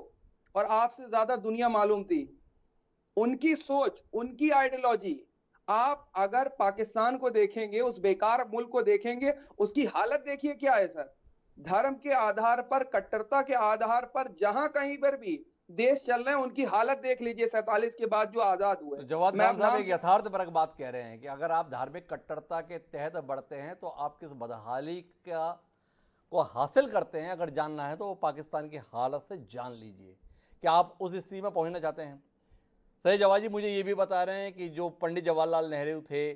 और आपसे ज्यादा दुनिया मालूम थी। उनकी सोच, उनकी आइडियोलॉजी, आप अगर पाकिस्तान को देखेंगे, उस बेकार मुल्क को देखेंगे, उसकी हालत देखिए क्या है सर। धर्म के आधार पर, कट्टरता के आधार पर जहां कहीं पर भी देश चल रहे हैं, उनकी हालत देख लीजिए 47 के बाद जो आजाद हुए। तो जवाद खान साहब एक यथार्थपरक बात कह रहे हैं कि अगर आप धार्मिक कट्टरता के तहत बढ़ते हैं तो आप किस बदहाली को हासिल करते हैं, अगर जानना है तो वो पाकिस्तान की हालत से जान लीजिए। क्या आप उस स्थिति में पहुंचना चाहते हैं? सही जवाब जी मुझे ये भी बता रहे हैं कि जो पंडित जवाहरलाल नेहरू थे,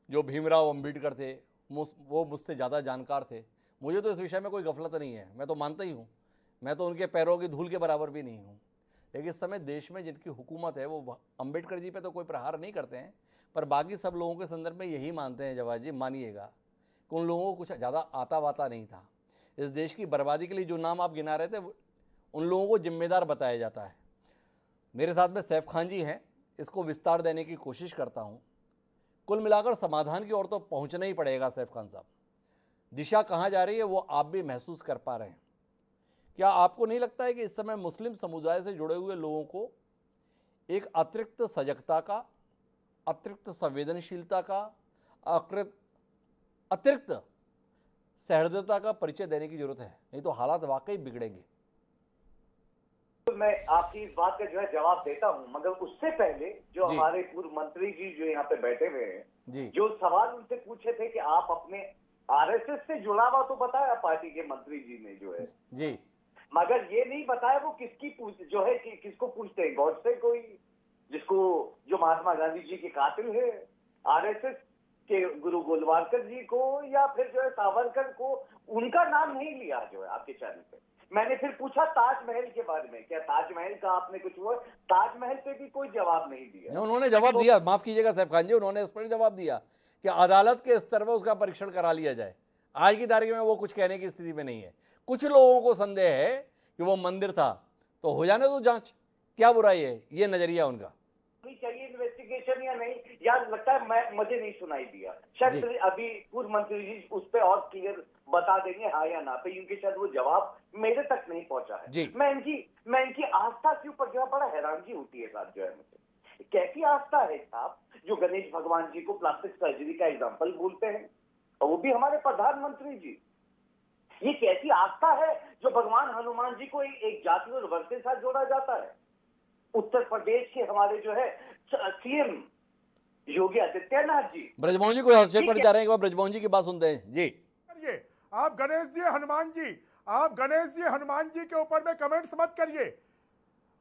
जो भीमराव अंबेडकर थे, वो मुझसे ज़्यादा जानकार थे। मुझे तो इस विषय में कोई गफलत नहीं है, मैं तो मानता ही हूँ, मैं तो उनके पैरों की धूल के बराबर भी नहीं हूँ। लेकिन इस समय देश में जिनकी हुकूमत है वो अंबेडकर जी पे तो कोई प्रहार नहीं करते हैं, पर बाकी सब लोगों के संदर्भ में यही मानते हैं जवाब जी, मानिएगा कि उन लोगों को कुछ ज़्यादा आता वाता नहीं था। इस देश की बर्बादी के लिए जो नाम आप गिना रहे थे उन लोगों को जिम्मेदार बताया जाता है। मेरे साथ में सैफ खान जी हैं, इसको विस्तार देने की कोशिश करता हूँ। कुल मिलाकर समाधान की ओर तो पहुँचना ही पड़ेगा सैफ खान साहब। दिशा कहाँ जा रही है वो आप भी महसूस कर पा रहे हैं। क्या आपको नहीं लगता है कि इस समय मुस्लिम समुदाय से जुड़े हुए लोगों को एक अतिरिक्त सजगता का, अतिरिक्त संवेदनशीलता का, अतिरिक्त सहृदयता का परिचय देने की जरूरत है, नहीं तो हालात वाकई बिगड़ेंगे। तो मैं आपकी इस बात का जो है जवाब देता हूं, मगर उससे पहले जो जी। हमारे पूर्व मंत्री जी जो यहाँ पे बैठे हुए हैं, जी जो सवाल उनसे पूछे थे कि आप अपने आरएसएस से जुड़ा हुआ तो बताया पार्टी के मंत्री जी ने जो है, जी मगर ये नहीं बताया वो किसकी जो है कि किसको पूछते हैं, गॉड से कोई जिसको जो महात्मा गांधी जी के कातिल है, आरएसएस के गुरु गोलवालकर जी को, या फिर जो है सावरकर को, उनका नाम नहीं लिया जो है आपके चैनल पे। मैंने फिर पूछा ताजमहल के बारे में, क्या ताजमहल का आपने कुछ हुआ, ताजमहल पे भी कोई जवाब नहीं दिया। नहीं, उन्होंने जवाब दिया, माफ कीजिएगा सैफ खान जी, उन्होंने इस पर जवाब दिया कि अदालत के स्तर पर उसका परीक्षण करा लिया जाए। आज की तारीख में वो कुछ कहने की स्थिति में नहीं है। कुछ लोगों को संदेह है कि वो मंदिर था, तो हो जाने दो जांच, क्या बुराई है, ये नजरिया उनका। चाहिए इन्वेस्टिगेशन या नहीं, यार लगता है मुझे नहीं सुनाई दिया, शायद अभी पूर्व मंत्री जी उस पर और क्लियर बता देंगे हाँ या ना पे, क्योंकि शायद वो जवाब मेरे तक नहीं पहुंचा है। मैं इनकी आस्था के ऊपर जो है बड़ा हैरानगी होती है साहब, जो है मुझे कैसी आस्था है साहब, जो गणेश भगवान जी को प्लास्टिक सर्जरी का एग्जाम्पल बोलते हैं, और वो भी हमारे प्रधानमंत्री जी। ये कैसी आस्था है जो भगवान हनुमान जी को एक जाति और वर्ग के साथ जोड़ा जाता है। उत्तर प्रदेश के हमारे जो है सीएम योगी आदित्यनाथ जी, ब्रजमोहन जी को हस्तक्षेप पर जा रहे हैं, एक बार ब्रजमोहन जी की बात सुनते हैं। जी आप गणेश जी हनुमान जी, आप गणेश जी हनुमान जी के ऊपर में कमेंट्स मत करिए।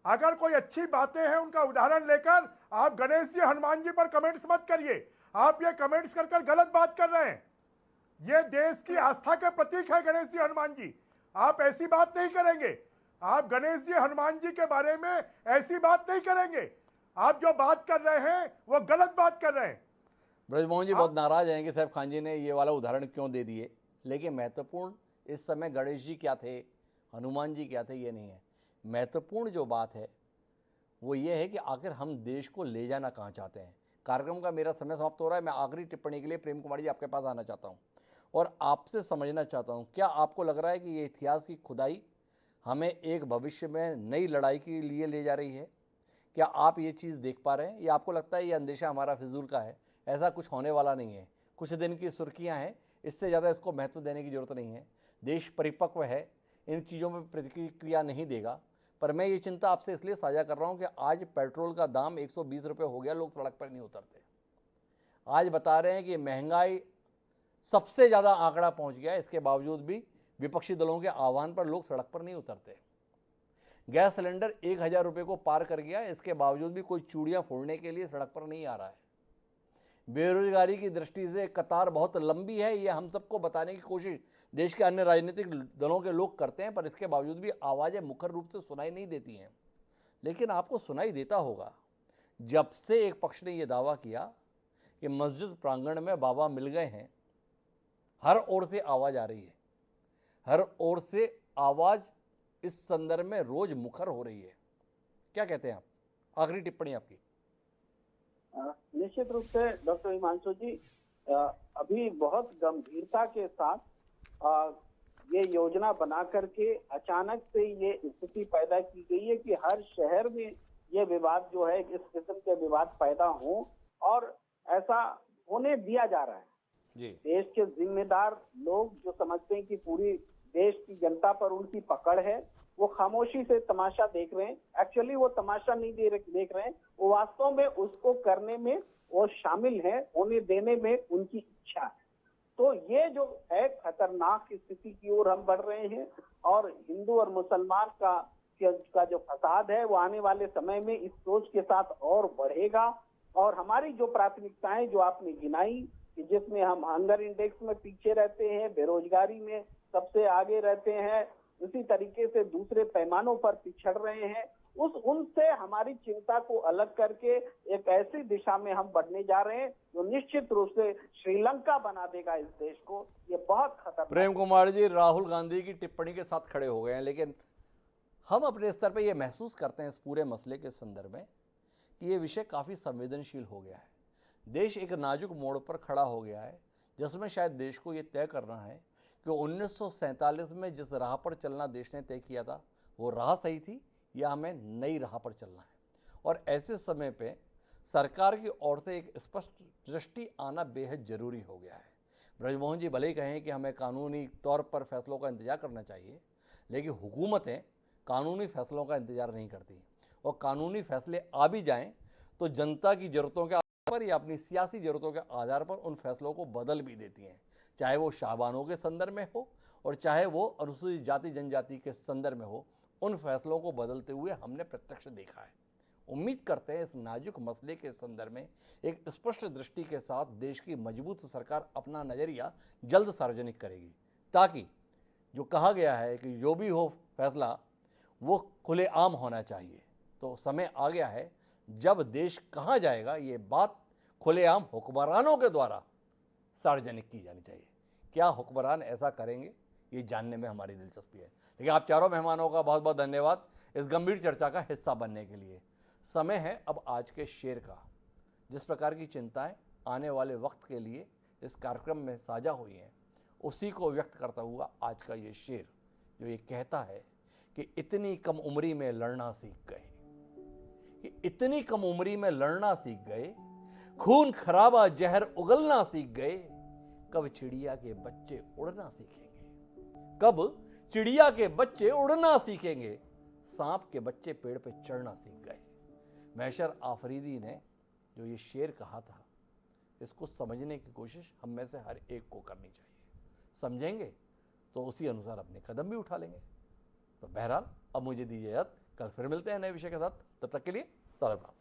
अगर कोई अच्छी बातें हैं उनका उदाहरण लेकर आप गणेश जी हनुमान जी पर कमेंट्स मत करिए। आप ये कमेंट्स कर कर गलत बात कर रहे हैं। ये देश की आस्था के प्रतीक है गणेश जी हनुमान जी, आप ऐसी बात नहीं करेंगे। आप गणेश जी हनुमान जी के बारे में ऐसी बात नहीं करेंगे। आप जो बात कर रहे हैं वो गलत बात कर रहे हैं। ब्रजमोहन जी बहुत नाराज हैं कि सैफ खान जी ने ये वाला उदाहरण क्यों दे दिए, लेकिन महत्वपूर्ण इस समय गणेश जी क्या थे, हनुमान जी क्या थे, ये नहीं है। महत्वपूर्ण जो बात है वो ये है कि आखिर हम देश को ले जाना कहाँ चाहते हैं। कार्यक्रम का मेरा समय समाप्त हो रहा है। मैं आखिरी टिप्पणी के लिए प्रेम कुमार जी आपके पास आना चाहता हूँ और आपसे समझना चाहता हूँ, क्या आपको लग रहा है कि ये इतिहास की खुदाई हमें एक भविष्य में नई लड़ाई के लिए ले जा रही है? क्या आप ये चीज़ देख पा रहे हैं, या आपको लगता है ये अंदेशा हमारा फिजूल का है, ऐसा कुछ होने वाला नहीं है, कुछ दिन की सुर्खियां हैं, इससे ज़्यादा इसको महत्व देने की ज़रूरत नहीं है। देश परिपक्व है, इन चीज़ों में प्रतिक्रिया नहीं देगा। पर मैं ये चिंता आपसे इसलिए साझा कर रहा हूँ कि आज पेट्रोल का दाम 120 रुपये हो गया, लोग सड़क पर नहीं उतरते। आज बता रहे हैं कि महंगाई सबसे ज़्यादा आंकड़ा पहुँच गया, इसके बावजूद भी विपक्षी दलों के आह्वान पर लोग सड़क पर नहीं उतरते। गैस सिलेंडर 1000 रुपये को पार कर गया, इसके बावजूद भी कोई चूड़ियाँ फोड़ने के लिए सड़क पर नहीं आ रहा है। बेरोजगारी की दृष्टि से कतार बहुत लंबी है, ये हम सबको बताने की कोशिश देश के अन्य राजनीतिक दलों के लोग करते हैं, पर इसके बावजूद भी आवाज़ें मुखर रूप से सुनाई नहीं देती हैं। लेकिन आपको सुनाई देता होगा जब से एक पक्ष ने यह दावा किया कि मस्जिद प्रांगण में बाबा मिल गए हैं, हर ओर से आवाज़ आ रही है, हर ओर से आवाज़ इस संदर्भ में रोज मुखर हो रही है। क्या कहते हैं आप? आखिरी टिप्पणी आपकी। निश्चित रूप से डॉक्टर हिमांशु जी, अभी बहुत गंभीरता के साथ ये योजना बना करके अचानक से ये स्थिति पैदा की गई है कि हर शहर में ये विवाद जो है, इस किस्म के विवाद पैदा हो, और ऐसा होने दिया जा रहा है। जी। देश के जिम्मेदार लोग जो समझते हैं कि पूरी देश की जनता पर उनकी पकड़ है, वो खामोशी से तमाशा देख रहे हैं। एक्चुअली वो तमाशा नहीं देख रहे हैं, वो वास्तव में उसको करने में वो शामिल है, होने देने में उनकी इच्छा है। तो ये जो है खतरनाक स्थिति की ओर हम बढ़ रहे हैं, और हिंदू और मुसलमान का जो फसाद है वो आने वाले समय में इस सोच के साथ और बढ़ेगा। और हमारी जो प्राथमिकताएं जो आपने गिनाई, जिसमें हम हंगर इंडेक्स में पीछे रहते हैं, बेरोजगारी में सबसे आगे रहते हैं, उसी तरीके से दूसरे पैमानों पर पिछड़ रहे हैं, उनसे हमारी चिंता को अलग करके एक ऐसी दिशा में हम बढ़ने जा रहे हैं जो निश्चित रूप से श्रीलंका बना देगा इस देश को। ये बहुत खतरनाक। प्रेम कुमार जी राहुल गांधी की टिप्पणी के साथ खड़े हो गए हैं, लेकिन हम अपने स्तर पर यह महसूस करते हैं इस पूरे मसले के संदर्भ में कि ये विषय काफ़ी संवेदनशील हो गया है। देश एक नाजुक मोड़ पर खड़ा हो गया है, जिसमें शायद देश को ये तय करना है कि 1947 में जिस राह पर चलना देश ने तय किया था वो राह सही थी या हमें नई राह पर चलना है। और ऐसे समय पे सरकार की ओर से एक स्पष्ट दृष्टि आना बेहद जरूरी हो गया है। ब्रजमोहन जी भले ही कहें कि हमें कानूनी तौर पर फैसलों का इंतजार करना चाहिए, लेकिन हुकूमतें कानूनी फैसलों का इंतजार नहीं करती, और कानूनी फैसले आ भी जाएं तो जनता की ज़रूरतों के आधार पर या अपनी सियासी ज़रूरतों के आधार पर उन फैसलों को बदल भी देती हैं, चाहे वो शाहबानों के संदर्भ में हो और चाहे वो अनुसूचित जाति जनजाति के संदर्भ में हो। उन फैसलों को बदलते हुए हमने प्रत्यक्ष देखा है। उम्मीद करते हैं इस नाजुक मसले के संदर्भ में एक स्पष्ट दृष्टि के साथ देश की मजबूत सरकार अपना नज़रिया जल्द सार्वजनिक करेगी, ताकि जो कहा गया है कि जो भी हो फैसला वो खुलेआम होना चाहिए। तो समय आ गया है जब देश कहाँ जाएगा ये बात खुलेआम हुक्मरानों के द्वारा सार्वजनिक की जानी चाहिए। क्या हुक्मरान ऐसा करेंगे, ये जानने में हमारी दिलचस्पी है। लेकिन आप चारों मेहमानों का बहुत बहुत धन्यवाद इस गंभीर चर्चा का हिस्सा बनने के लिए। समय है अब आज के शेर का। जिस प्रकार की चिंताएं आने वाले वक्त के लिए इस कार्यक्रम में साझा हुई हैं, उसी को व्यक्त करता हुआ आज का ये शेर, जो ये कहता है कि इतनी कम उम्री में लड़ना सीख गए, कि इतनी कम उम्री में लड़ना सीख गए, खून खराबा जहर उगलना सीख गए, कब चिड़िया के बच्चे उड़ना सीखेंगे, कब चिड़िया के बच्चे उड़ना सीखेंगे, सांप के बच्चे पेड़ पे चढ़ना सीख गए। मैशर आफरीदी ने जो ये शेर कहा था, इसको समझने की कोशिश हम में से हर एक को करनी चाहिए। समझेंगे तो उसी अनुसार अपने कदम भी उठा लेंगे। तो बहरहाल अब मुझे दीजिए इजाजत, कल फिर मिलते हैं नए विषय के साथ। तब तक के लिए सलाम।